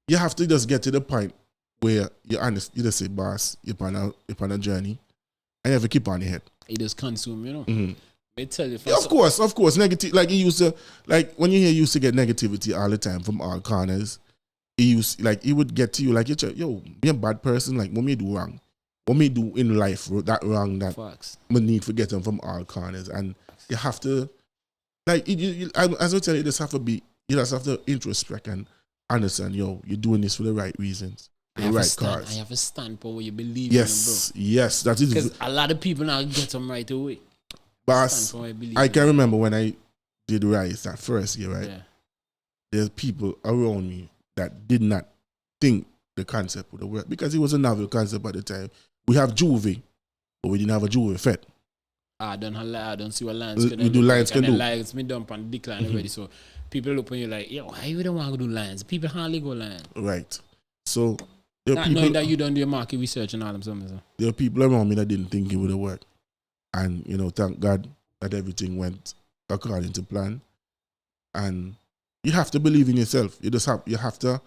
you have to just get to the point where you just say, boss, you're on a journey, and you have to keep on your head. It just consume, Mm-hmm. They tell you. Yeah, of course. Negative, like when you used to get negativity all the time from all corners, he would get to you like, yo, be a bad person, like what me do wrong, what me do in life that wrong that me need to get them from all corners, and you have to, like, as I tell you, you just have to introspect and understand, yo, you're doing this for the right reasons. I have a stand for what you believe in, bro. Yes, that is. Because a lot of people now get them right away. But I can remember when I did Rise that first year, right? Yeah. There's people around me that did not think the concept would work because it was a novel concept at the time. We have Juve, but we didn't have a Juve Fed. I don't see what Lions can do. We do Lions can do. Lions me dump on decline already. So people look when you're like, yo, how you don't want to do Lions? People hardly go Lions. Right. So Not knowing that you don't do your market research and all them something. There are people around me that didn't think it would have worked. And, thank God that everything went according to plan. And you have to believe in yourself. You have to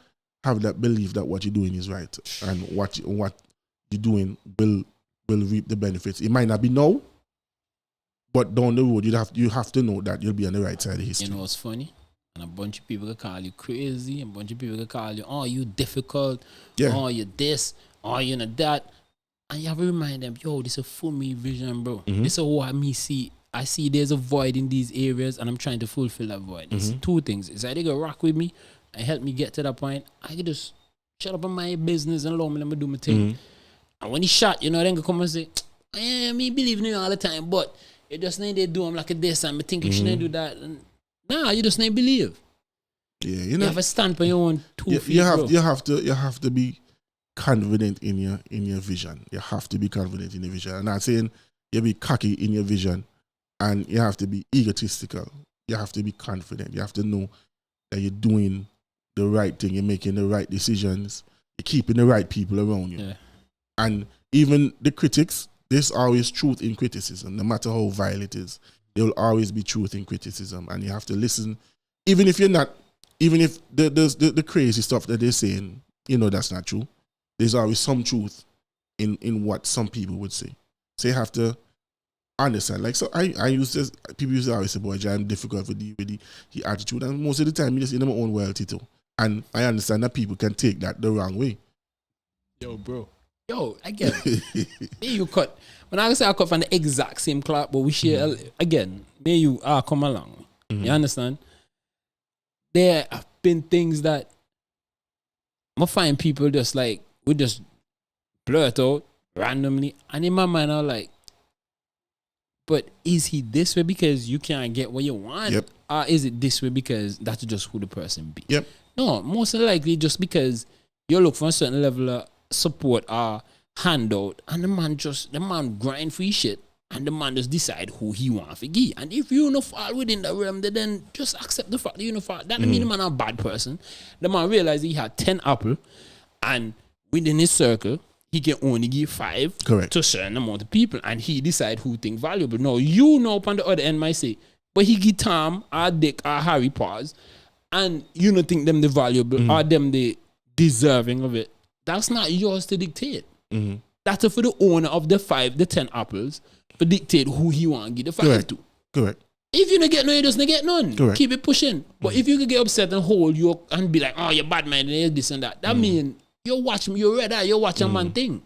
have that belief that what you're doing is right. And what you're doing will reap the benefits. It might not be now, but down the road, you have to know that you'll be on the right side of history. You know what's funny? And a bunch of people can call you crazy. A bunch of people can call you, oh, you difficult. Yeah. Oh, you this. Oh, you know that. And you have to remind them, yo, this is a full me vision, bro. Mm-hmm. This is what me see. I see there's a void in these areas, and I'm trying to fulfill that void. Mm-hmm. It's two things. It's either go rock with me and help me get to that point. I can just shut up on my business and allow me to do my thing. Mm-hmm. And when he shot, then go come and say, me believe in you all the time, but you just need to do them like a this, and I think you shouldn't do that. And, nah, you just need to believe. Yeah, you have a stand for your own 2 feet. You have to be confident in your vision. You have to be confident in your vision. I'm not saying you be cocky in your vision, and you have to be egotistical. You have to be confident. You have to know that you're doing the right thing. You're making the right decisions. You're keeping the right people around you. Yeah. And even the critics, there's always truth in criticism, no matter how vile it is. There will always be truth in criticism, and you have to listen. Even if the crazy stuff that they're saying, that's not true. There's always some truth in what some people would say. So you have to understand. Like, so people used to always say, boy, I'm difficult with the attitude, and most of the time, you just in my own world, too. And I understand that people can take that the wrong way. Yo, bro. Yo, again, you cut. When I say I cut from the exact same clock, but we share, again, you come along. Mm-hmm. You understand? There have been things that I find people just like, we just blur it out randomly. And in my mind, I'm like, but is he this way because you can't get what you want? Yep. Or is it this way because that's just who the person be? Yep. No, most likely just because you look for a certain level of support or handout, and the man grind for his shit, and the man just decide who he want to give. And if you no fall within the realm, then just accept the fact that you no fall. That doesn't mean the man a bad person. The man realized he had 10 apple, and within his circle, he can only give 5 Correct. to a certain amount of people, and he decide who think valuable. No, you know up on the other end might say, but he give Tom or Dick or Harry pause, and you don't think them the valuable or them the deserving of it. That's not yours to dictate. Mm-hmm. That's for the owner of the 10 apples to dictate who he want to give the 5 to. Correct. If you don't get none, you just don't get none. Correct. Keep it pushing. But if you can get upset and hold you and be like, oh, you're bad man, and this and that, that mean you're watching a man thing.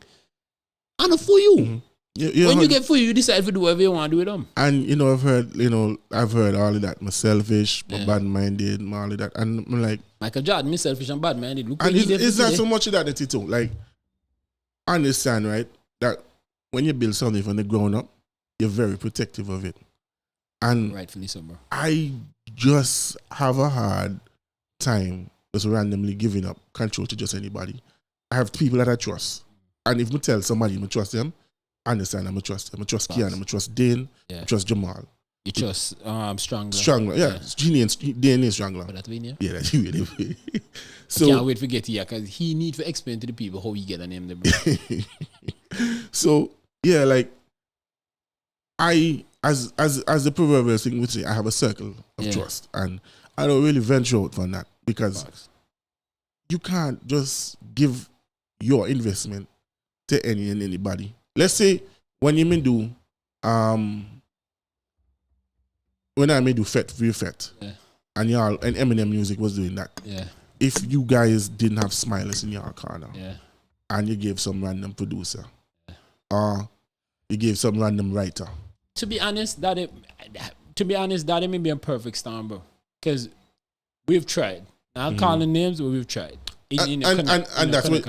And for you. Mm-hmm. When you get for you decide to do whatever you want to do with them. And I've heard all of that. I'm selfish, bad-minded, all of that. And I'm like, Michael Jordan, me selfish and bad-minded. Look, and it's not so much of that too. Like, understand, right, that when you build something from the ground up, you're very protective of it. And rightfully so, bro. I just have a hard time just randomly giving up control to just anybody. I have people that I trust. And if I tell somebody I trust them, I understand I'm going to trust them. I trust Kian, I'm going to trust Dane, I trust Jamal. You trust Strangler. Strangler, yeah. Dane is Strangler. But that's Wayne, yeah, that's you. So, I can't wait to get here because he need to explain to the people how you get a name. So, yeah, like, as the proverbial thing would say, I have a circle of trust. And I don't really venture out from that because you can't just give your investment to any and anybody. Let's say when you may do when I may do Fet for your Fet, and Eminem Music was doing that. Yeah. If you guys didn't have Smilers in your corner, yeah, and you gave some random producer, or you gave some random writer. To be honest, that may be a perfect storm, bro. Because we've tried. Not calling names, but we've tried. And that's what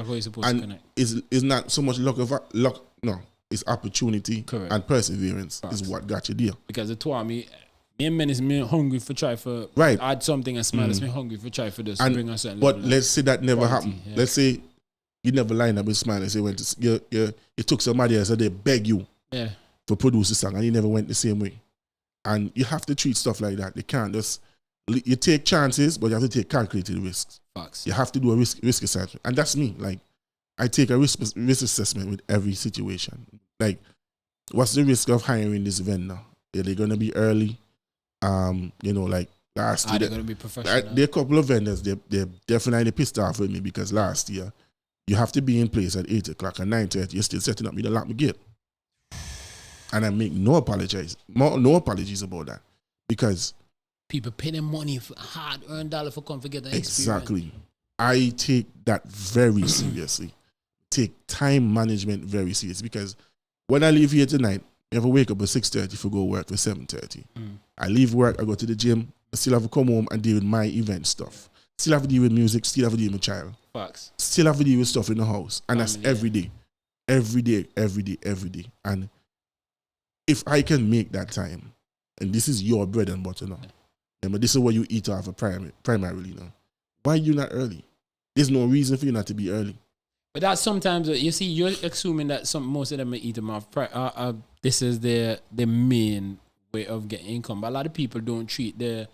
is not so much luck. No, it's opportunity. Correct. And perseverance is what got you there. Because the two of me and men is me hungry for try for add something and smile is me hungry for try for this bring us something. But let's say that never happened. Yeah. Let's say you never lined up with Smile and say it took somebody else and they beg you to produce a song and you never went the same way. And you have to treat stuff like that. You can't just you take chances, but you have to take calculated risks. Facts. You have to do a risk assessment. And that's me. Like I take a risk assessment with every situation. Like, what's the risk of hiring this vendor? Are they going to be early? Like last year. They're going to be professional. There are a couple of vendors, they're definitely pissed off with me because last year, you have to be in place at 8 o'clock and 9:30. You're still setting up me to lock my gate. And I make no apologies about that. Because people pay them money for hard-earned dollar for come to get that exactly. experience. I take that very seriously. Take time management very serious. Because when I leave here tonight, I have to wake up at 6:30 for go work for 7:30. I leave work, I go to the gym, I still have to come home and deal with my event stuff. Still have to deal with music, still have to deal with my child. Facts. Still have to deal with stuff in the house. And that's every day. Every day. And if I can make that time, and this is your bread and butter now, but this is what you eat off primarily now, why are you not early? There's no reason for you not to be early. But that's sometimes, you see, you're assuming that most of them eat them off. This is their main way of getting income. But a lot of people don't treat their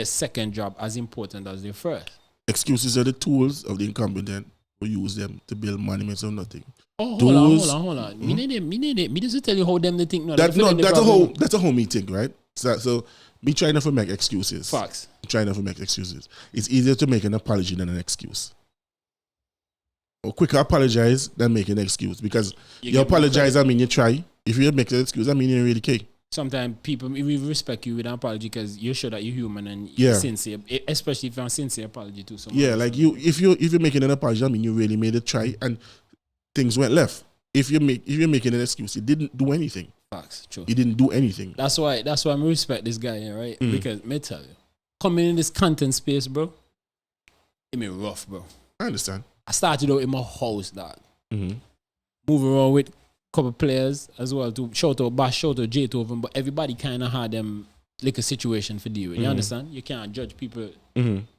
second job as important as their first. Excuses are the tools of the incompetent who use them to build monuments of nothing. Oh, hold on. Me just tell you how them they think. That's a whole me think, right? So me trying not to make excuses. Facts. Trying not to make excuses. It's easier to make an apology than an excuse. Or quicker apologize than make an excuse. Because you apologize, I mean you try. If you make an excuse, I mean you don't really care. Sometimes people we respect you with an apology because you're sure that you're human and you're sincere, especially if you're a sincere apology too. Yeah, like if you're making an apology, I mean you really made a try and things went left. If you're making an excuse, you didn't do anything. Facts, true. You didn't do anything. That's why I respect this guy here, right? Because me tell you, coming in this content space, bro, it been rough, bro. I understand. I started out in my house, dog. Moving around with a couple players as well. To shout out Bash, shout out Jaytoven, but everybody kind of had them like a situation for deal with. You understand? You can't judge people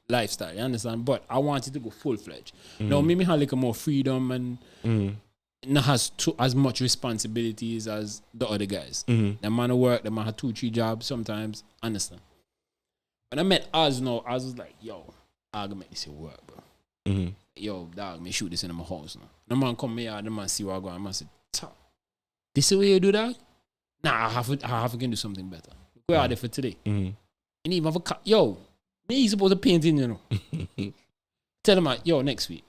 lifestyle. You understand? But I wanted to go full fledged. Now, maybe have like a more freedom and not has as much responsibilities as the other guys. The man of work, the man had 2-3 jobs sometimes. Understand? When I met Oz, Oz was like, "Yo, I'm gonna make this work, bro." Yo, dog, me shoot this in my house now. The man come here, the man see where I go, and man say, "Top, this is the way you do that? Nah, I have to do something better. Go out there for today. You need have a yo, me supposed to paint in, you know." Tell him, yo, next week.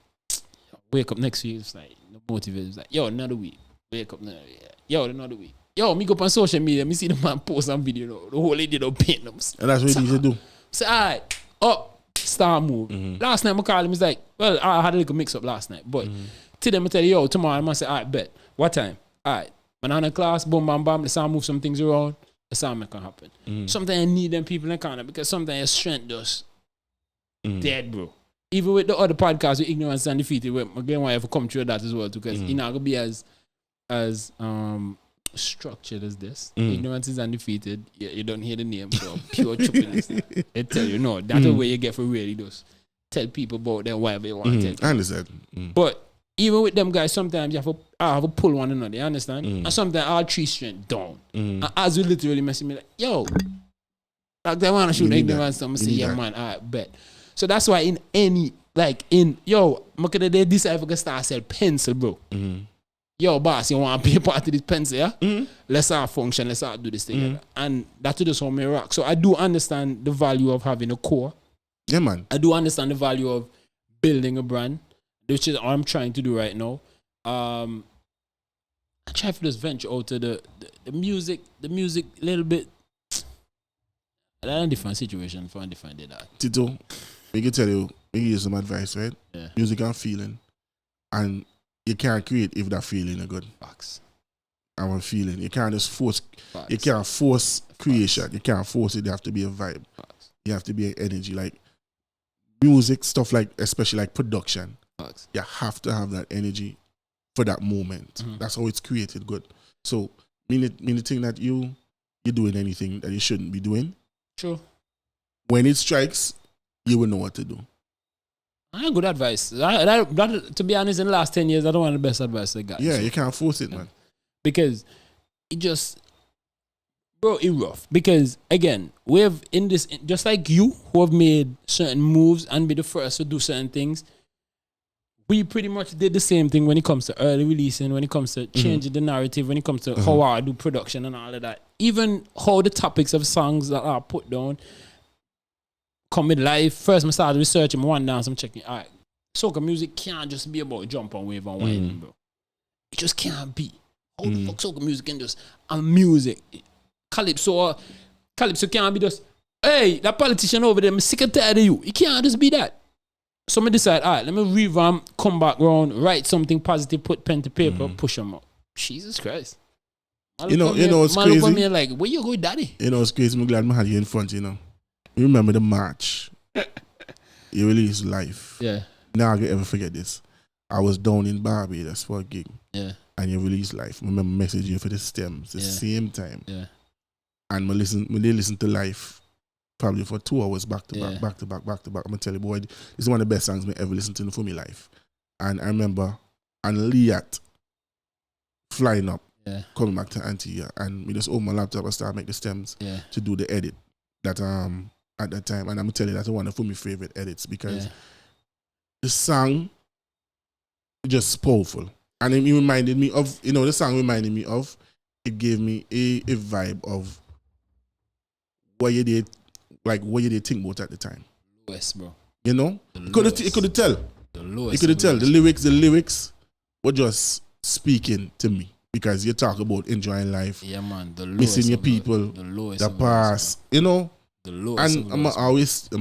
Wake up next week, it's like motivated. It's like, yo, another week. Wake up another week. Yo, another week. Yo, me go up on social media, me see the man post some video, the whole lady don't paint them. And that's what he need to do. Say, all right, up. Star move. Last night I called him, he's like, well, I had a little mix up last night. But to them I tell you, yo, tomorrow I'm gonna say, all right, bet. What time? All right. When I'm in class, boom, bam, bam, let's move some things around. Let's make it happen. Sometimes I need them people in the corner because sometimes your strength does dead, bro. Even with the other podcasts with Ignorance and Defeated, again, why I have to come through that as well too, because you're not gonna be as structured as this. Ignorance is undefeated. You don't hear the name, so pure trippiness. They tell you, no, that's the way you get for really those. Tell people about them whatever you want to tell. I understand. But even with them guys, sometimes you have to pull one another, you understand? And sometimes all 3 strength down. And as we literally messing me like, yo, like they want to shoot Ignorance, so I'm say, yeah, man, all right, bet. So that's why in any, like yo, I'm going to decide if I can start sell pencil, bro. Yo, boss, you want to be a part of this pencil, yeah? Let's all function, let's all do this thing. And that's just how me rock. So I do understand the value of having a core. Yeah, man. I do understand the value of building a brand, which is what I'm trying to do right now. I try to just venture out to the music a little bit. That's a different situation for a different day. That. Tito, we can tell you, we give you some advice, right? Yeah. Music and feeling. And you can't create if that feeling is good. Facts. Our feeling. You can't just force. Facts. You can't force creation. Facts. You can't force it. There have to be a vibe. Facts. You have to be an energy. Like music, stuff like, especially like production. Facts. You have to have that energy for that moment. That's how it's created good. So, mean the thing that you're doing anything that you shouldn't be doing. True. When it strikes, you will know what to do. Good advice. That, to be honest, in the last 10 years, I don't want the best advice I got. Yeah, you can't force it, man. Because it just, bro, it's rough. Because, again, we've in this, just like you, who have made certain moves and be the first to do certain things, we pretty much did the same thing when it comes to early releasing, when it comes to changing the narrative, when it comes to how I do production and all of that. Even how the topics of songs that are put down come with life. First, I started researching one dance. I'm checking. All right, soca music can't just be about jump and wave and whining, bro. It just can't be. How the fuck soca music can just music? Calypso can't be just. Hey, that politician over there, I'm sick and tired of you. It can't just be that. So I decide, all right, let me revamp, come back around, write something positive, put pen to paper, push them up. Jesus Christ. You know, it's crazy. Look at me like, where you go, daddy? You know, it's crazy. I'm glad I had you in front, you know. You remember the March. You released Life. Yeah. Now I can ever forget this. I was down in Barbados for a gig. Yeah. And you released Life. I remember messaging you for the stems the same time. Yeah. And when they listen to Life, probably for 2 hours back to back. I'm gonna tell you, boy, this is one of the best songs I ever listened to for me life. And I remember and Liat flying up, coming back to Antigua, and we just open my laptop and start make the stems to do the edit that at that time. And I'm gonna tell you that's one of my favorite edits because the song is just powerful. And it reminded me of, the song reminded me of, it gave me a vibe of what you did think about at the time. Lowest, bro. You know? It could tell. The lowest. You could tell. The lyrics were just speaking to me because you talk about enjoying life. Yeah, man. The lowest. Missing your people. The lowest. The past. You know? The lowest. And I'm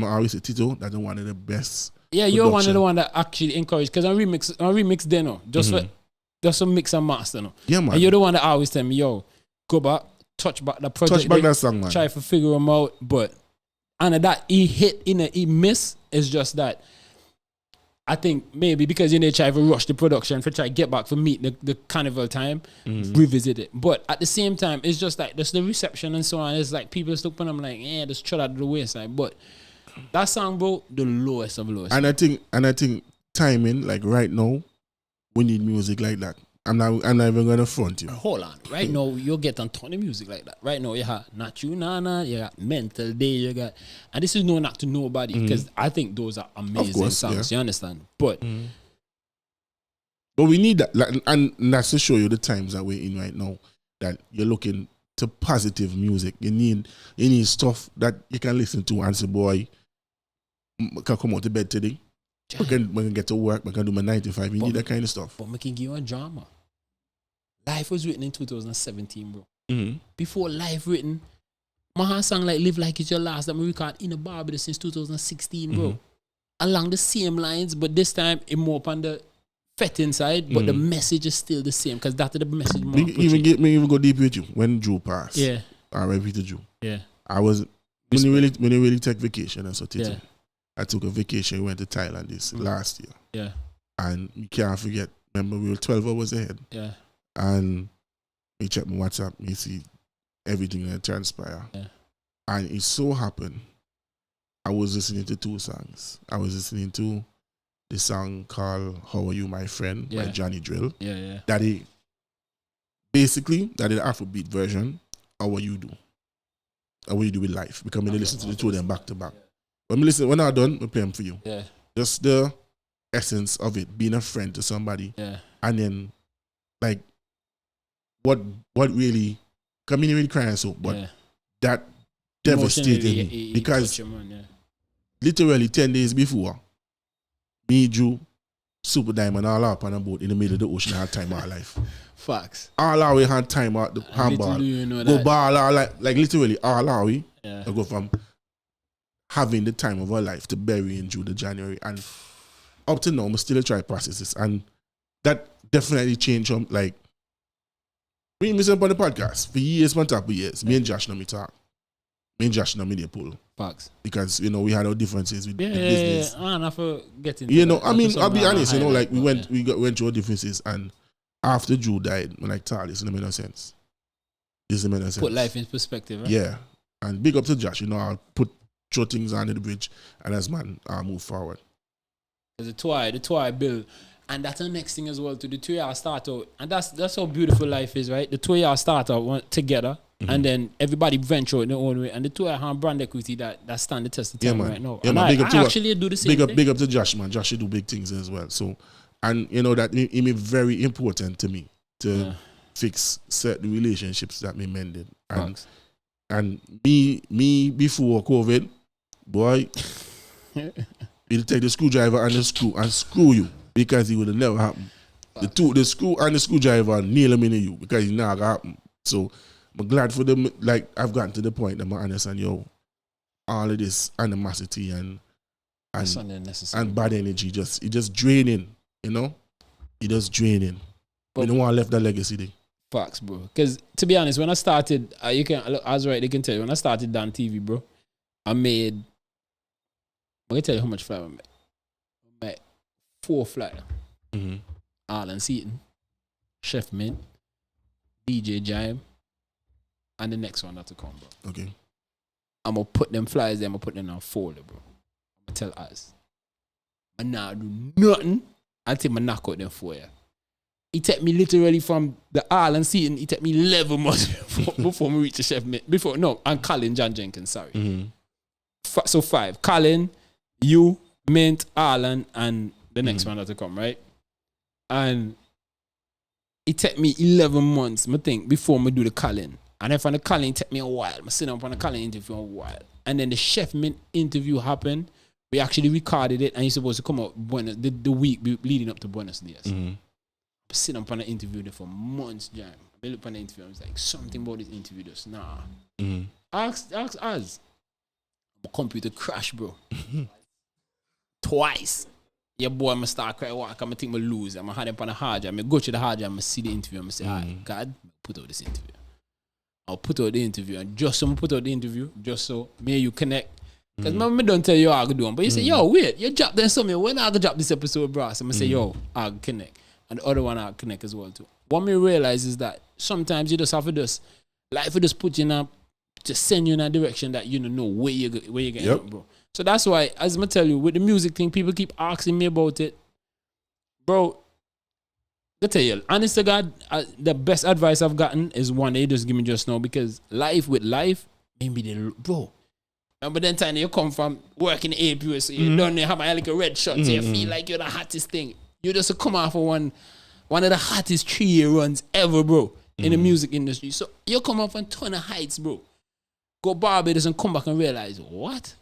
always say Tito, that's one of the best. Yeah, you're one of the one that actually encouraged because I remix Deno. Just to mix and master. No? Yeah, man. And you're the one that always tell me, yo, go back, touch back the project. Touch back that song, man. Try to figure them out. But and that he miss is just that I think maybe because they try to rush the production for try to get back for meet the carnival time, revisit it. But at the same time, it's just like there's the reception and so on. It's like people look when I'm like, just throw that to the wayside. But that song, bro, the lowest of lowest. And I think timing, like right now, we need music like that. I'm not even gonna front you. Hold on. Right now, you'll get a ton of music like that. Right now, you have Not You Nana, you got Mental Day, you got, and this is no knock to nobody because I think those are amazing songs. You understand? But we need that, like, and that's to show you the times that we're in right now. That you're looking to positive music. You need stuff that you can listen to and say, boy, I can come out to bed today. We can get to work. We can do my 9 to 5. You need that kind of stuff. But we can give you a drama. Life was written in 2017, bro. Before Life written, my song like Live Like It's Your Last that we record in a Barbados since 2016, bro. Along the same lines, but this time it more upon the fetting side, but the message is still the same because that's the message more. Even go deep with you when Drew passed. Yeah. R.I.P. to Drew. Yeah. I was when you really take vacation and so Tito. I took a vacation. We went to Thailand this last year. Yeah. And you can't forget, remember we were 12 hours ahead. Yeah. And we check my WhatsApp, you see everything that transpire. Yeah. And it so happened, I was listening to 2 songs. I was listening to the song called How Are You My Friend by Johnny Drill. Yeah, yeah. That is basically the Afrobeat version of what you do. Or what you do with life. Because I listen to the 2 of them back to back. When I'm done, I play them for you. Yeah. Just the essence of it, being a friend to somebody. Yeah. And then, like, what really, I mean, really crying so, but that devastated me. Because literally 10 days before, me, Drew, Super Diamond, all up on a boat in the middle of the ocean had time of our life. Facts. All our way had time out the handball. You know go ball, like literally all our way. Yeah. I go from having the time of our life to bury in June, January. And up to now, I'm still trying to process this. And that definitely changed from, like, we miss up on the podcast for years, on top of years. Me and Josh know me talk. Me and Josh know me they pull. Facts. Because, we had our differences with business. Yeah. And I forget it. I mean, I'll be honest, like, we went through our differences. And after Drew died, when I thought this doesn't make no sense. This doesn't make no sense. Put life in perspective, right? Yeah. And big up to Josh, I'll throw things under the bridge, and as man, I'll move forward. There's the toy build, and that's the next thing as well. To the 2 years start out, and that's how beautiful life is, right? The 2 years start out together, and then everybody venture in their own way, and the 2 years have brand equity that stand the test of time right now. Yeah, and man. I actually do the same thing. Big up to Josh, man. Josh should do big things as well. So And you know that it be very important to me to fix certain relationships that me mended. And me before COVID, boy, he'll take the screwdriver and screw you because it would have never happened. The screw and the screwdriver nail him in you because it's not gonna happen. So I'm glad for them. Like I've gotten to the point that I understand, all of this animosity and bad energy it just draining. It just draining. But we don't want to left that legacy thing. Facts, bro. Because to be honest, when I started, you can they can tell you when I started on TV, bro. I'm gonna tell you how much flyer I made. I made 4 flyer. Mm-hmm. Alan Seaton, Chef Mint, DJ Jime, and the next one to come, bro. Okay. I'm gonna put them flyers there. I'm gonna put them on a folder, bro. I'm gonna tell us. I now do nothing until I knock out them 4 years. It took me literally from the Alan Seaton. It took me 11 months before we reach the Chef Mint. And Colin John Jenkins. Sorry. Mm-hmm. So 5. Colin, you, Mint, Alan, and the next one to come, right? And it took me 11 months, I think, before I do the Colin. And then from the Colin, it took me a while. I sit down on the Colin interview a while. And then the Chef Mint interview happened. We actually recorded it, and he's supposed to come out the week leading up to Buenos Dias. Mm-hmm. I sit down on the interview there for months, Jam. I look on the interview, I was like, something about this interview just, nah. Mm-hmm. Ask us. My computer crashed, bro. Twice. Yeah, boy, I'm start crying. I'm think I lose. I'm had them on the hard drive. I go to the hard drive. I see the interview. I say, "Hi, God, put out this interview." I'll put out the interview, and just so I put out the interview, just so me and you connect. Because I don't tell you how I do them, but you say, "Yo, wait, you drop them something. When I gonna drop this episode, bro?" So I say, "Yo, I'll connect," and the other one I'll connect as well too. What me realize is that sometimes you just have to just put you in a, just send you in a direction that you don't know where you're getting up, bro. So that's why, as I tell you, with the music thing, people keep asking me about it. Bro, I tell you, honest to God, the best advice I've gotten is one they just give me just now, because life, maybe bro. Remember that time you come from working in APU, so you don't have like a red shirt, so you feel like you're the hottest thing. You just come off of one of the hottest 3-year runs ever, bro, in the music industry. So you come off on ton of heights, bro. Go Barbados and come back and realize, what?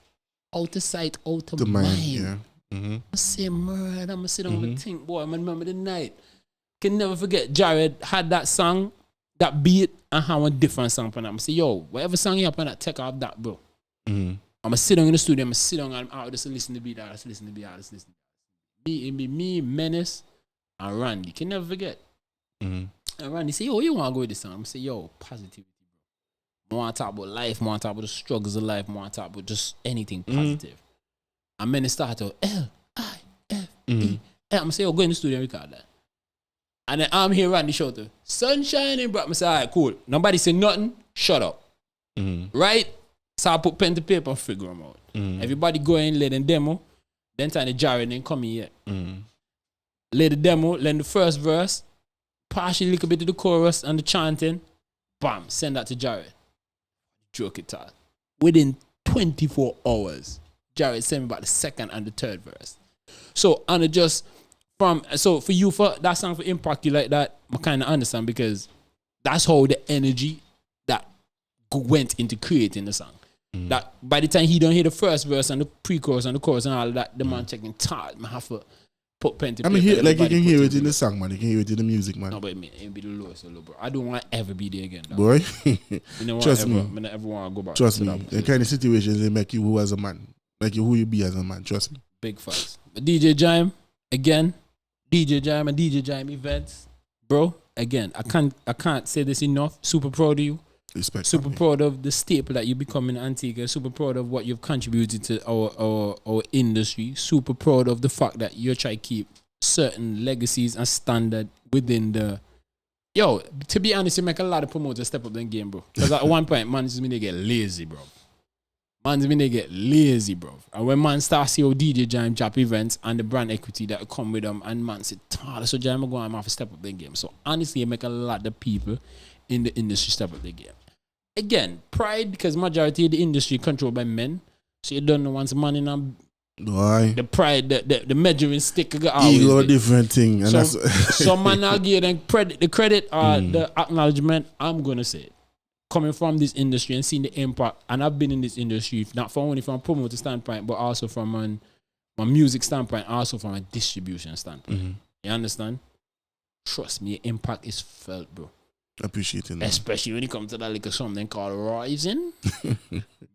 Out of sight, out of mind. Yeah. Mm-hmm. I say, man, I'm gonna sit down and think, boy, I remember the night. Can never forget, Jared had that song, that beat, and have a different song for them. I say, yo, whatever song you have on that, take off that, bro. Mm-hmm. I'm gonna sit down in the studio, I'm gonna sit down and I'll just listen to the beat, just listen to the beat, just listen to the beat. It be me, Menace, and Randy. Can never forget. Mm-hmm. And Randy say, yo, you wanna go with this song? I'm gonna say, yo, positivity. I want to talk about life. I want to talk about the struggles of life. I want to talk about just anything positive. And then it started to L-I-F-E. I'm going to say, go in the studio and record that. And then I'm here Randy shouting, sun shining, bro. I'm say, all right, cool. Nobody say nothing. Shut up. Right? So I put pen to paper and figure them out. Everybody go in, let them demo. Then time the Jared ain't coming yet. Lay the demo, learn the first verse, partially a little bit of the chorus and the chanting. Bam, send that to Jared. Joke it out. Within 24 hours, Jared sent me about the second and the third verse. So, and just so for you, for that song for impact you like that, I kind of understand, because that's how the energy that went into creating the song. That by the time he don't hear the first verse and the pre-chorus and the chorus and all that, the man checking tired. I have to put pen to paper. I mean, like you can hear it in the song, man. You can hear it in the music, man. No, but it be the lowest low, bro. I don't want to ever be there again, dog. Boy, trust me. I never want to go back. Trust me. The kind of situations they make you who as a man, like you who you be as a man. Trust me. Big facts. But DJ Jime again, DJ Jime and DJ Jime events, bro. Again, I can't say this enough. Super proud of you. Respect. Super proud of the staple that you become in Antigua. Super proud of what you've contributed to our industry. Super proud of the fact that you're trying to keep certain legacies and standard within the. Yo, to be honest, you make a lot of promoters step up their game, bro. Because at one point, man, just mean they get lazy, bro. And when man starts see how DJ Jime drop events and the brand equity that come with them, and man say, so Jime go and have to step up their game. So honestly, you make a lot of people in the industry step up their game. Again, pride, because majority of the industry controlled by men. So you don't know, once a man in a Boy. The pride, the measuring stick. Ego, different thing. And so, some man now give them the credit or the acknowledgement. I'm gonna say it. Coming from this industry and seeing the impact, and I've been in this industry not only from a promoter standpoint, but also from my music standpoint, also from a distribution standpoint. Mm-hmm. You understand? Trust me, impact is felt, bro. Appreciate it. Especially when it comes to that like something called Rising,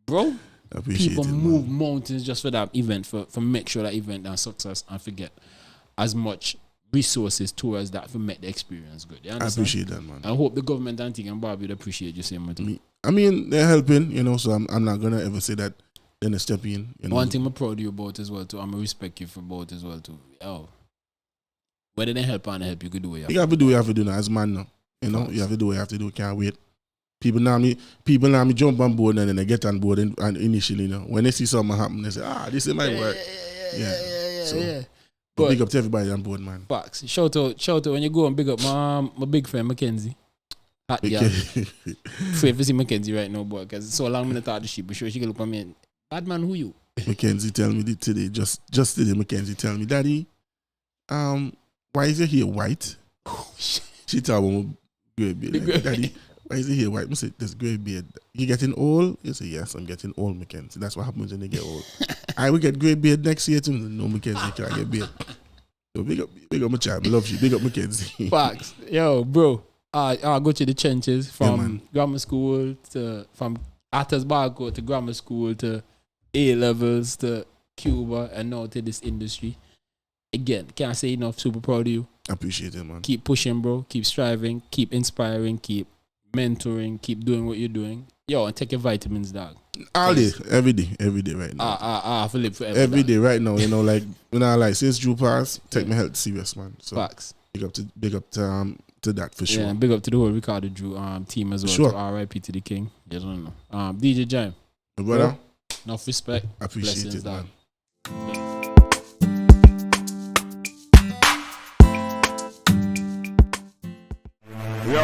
bro. Appreciate people it, move mountains just for that event, for make sure that event and success, and forget as much resources towards that for make the experience good. You understand? I appreciate that, man. I hope the government and Antigua and Barbuda appreciate you same too. I mean, they're helping, you know, so I'm not gonna ever say that then they step in. You know? One thing I'm proud of you about as well too, I'm respect you for both as well too. Oh. Whether they help or not help, you could do what you have to do what you have to do now as man now. You know, you have to do what you have to do, can't wait. People now me jump on board and then they get on board and initially, you know, when they see something happen, they say, this is my work. Yeah. But big up to everybody on board, man. Box. Shout out when you go and big up my big friend Mackenzie. Hot girl. Afraid to see Mackenzie right now, boy, because it's so long I'm talk to she, but sure she can look at me and, bad man, who you? Mackenzie tell me today, just today, Mackenzie tell me, Daddy, why is your hair white? She tell me, grey beard. Like, Daddy, why is your hair white? I say, this grey beard. You getting old? You say, yes, I'm getting old, Mackenzie. That's what happens when they get old. I will get grey beard next year too. No, Mackenzie, you can't get beard. So big up my child. I love you. Big up Mackenzie. Facts. Yo, bro. I go to the trenches from grammar school from Ottos Barco to grammar school to A levels to Cuba and now to this industry. Again, can't say enough. Super proud of you. Appreciate it, man. Keep pushing, bro. Keep striving. Keep inspiring. Keep mentoring. Keep doing what you're doing. Yo, and take your vitamins, dog. All day, every day right now. I feel it forever. Every day right now, you know, like when I like since Drew passed, take my health serious, man. So facts. Big up to that for sure. Yeah, and big up to the whole Ricardo Drew team as well. Sure. So RIP to the king. You don't know. DJ Jime. My brother. Enough respect. I appreciate blessings, it, man. Yo,